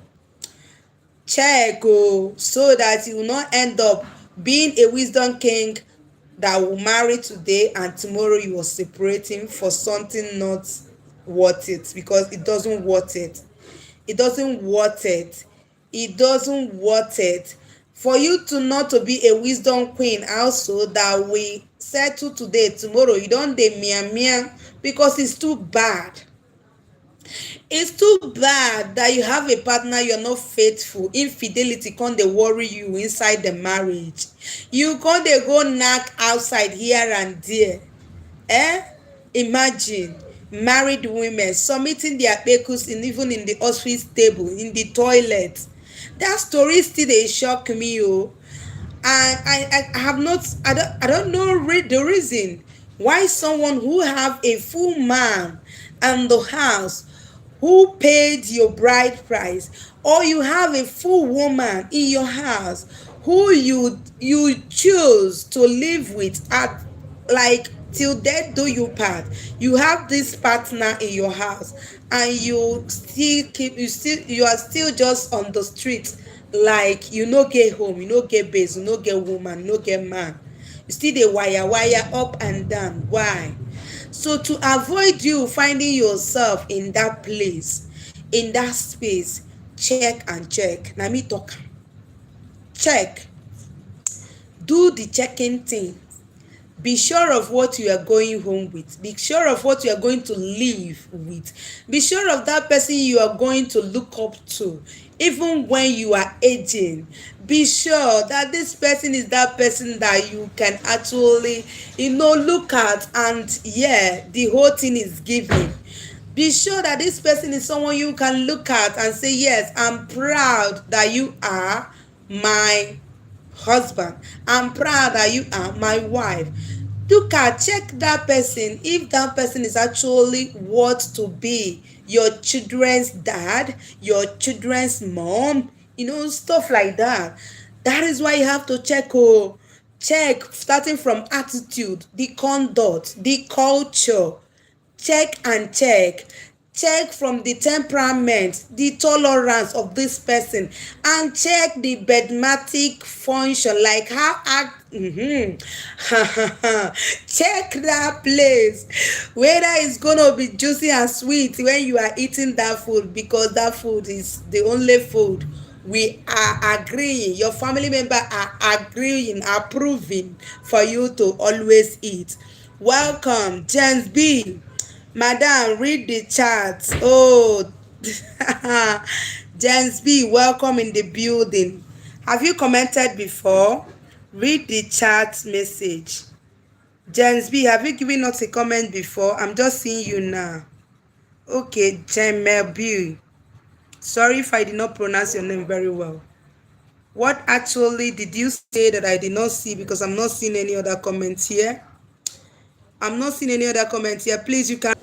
Check so that you will not end up being a wisdom king that will marry today and tomorrow you are separating for something not worth it, because it doesn't worth it. It doesn't worth it. It doesn't worth it. For you to not to be a wisdom queen also, that we settle today, tomorrow you don't dey mia, because it's too bad. It's too bad that you have a partner, you're not faithful, infidelity come dey worry you inside the marriage. You come dey go knack outside here and there. Imagine married women submitting their kpekus even in the hospital table, in the toilet. That story still dey shock me and I have not, I don't know the reason why someone who have a full man and the house, who paid your bride price, or you have a full woman in your house who you choose to live with at, like, till death do you part. You have this partner in your house and you are still just on the street, like you no get home, you no get base, you no get woman, you no get man. You still dey wire up and down. Why? So to avoid you finding yourself in that place, in that space, check and check. Na me talk. Check. Do the checking thing. Be sure of what you are going home with. Be sure of what you are going to live with. Be sure of that person you are going to look up to, even when you are aging. Be sure that this person is that person that you can actually look at, and the whole thing is giving. Be sure that this person is someone you can look at and say, yes, I'm proud that you are my husband. I'm proud that you are my wife. Look at, check that person, if that person is actually worth to be your children's dad, your children's mom, stuff like that. That is why you have to check. Check, starting from attitude, the conduct, the culture. Check from the temperament, the tolerance of this person, and check the bedmatic function, like how act. Check that place, whether it's gonna be juicy and sweet when you are eating that food, because that food is the only food we are agreeing, your family member are agreeing, approving for you to always eat. Welcome, James B. Madam, read the chat. Oh, James B, welcome in the building. Have you commented before? Read the chat message. James B, have you given us a comment before? I'm just seeing you now. Okay, James B. Sorry if I did not pronounce your name very well. What actually did you say that I did not see? Because I'm not seeing any other comments here. I'm not seeing any other comments here. Please, you can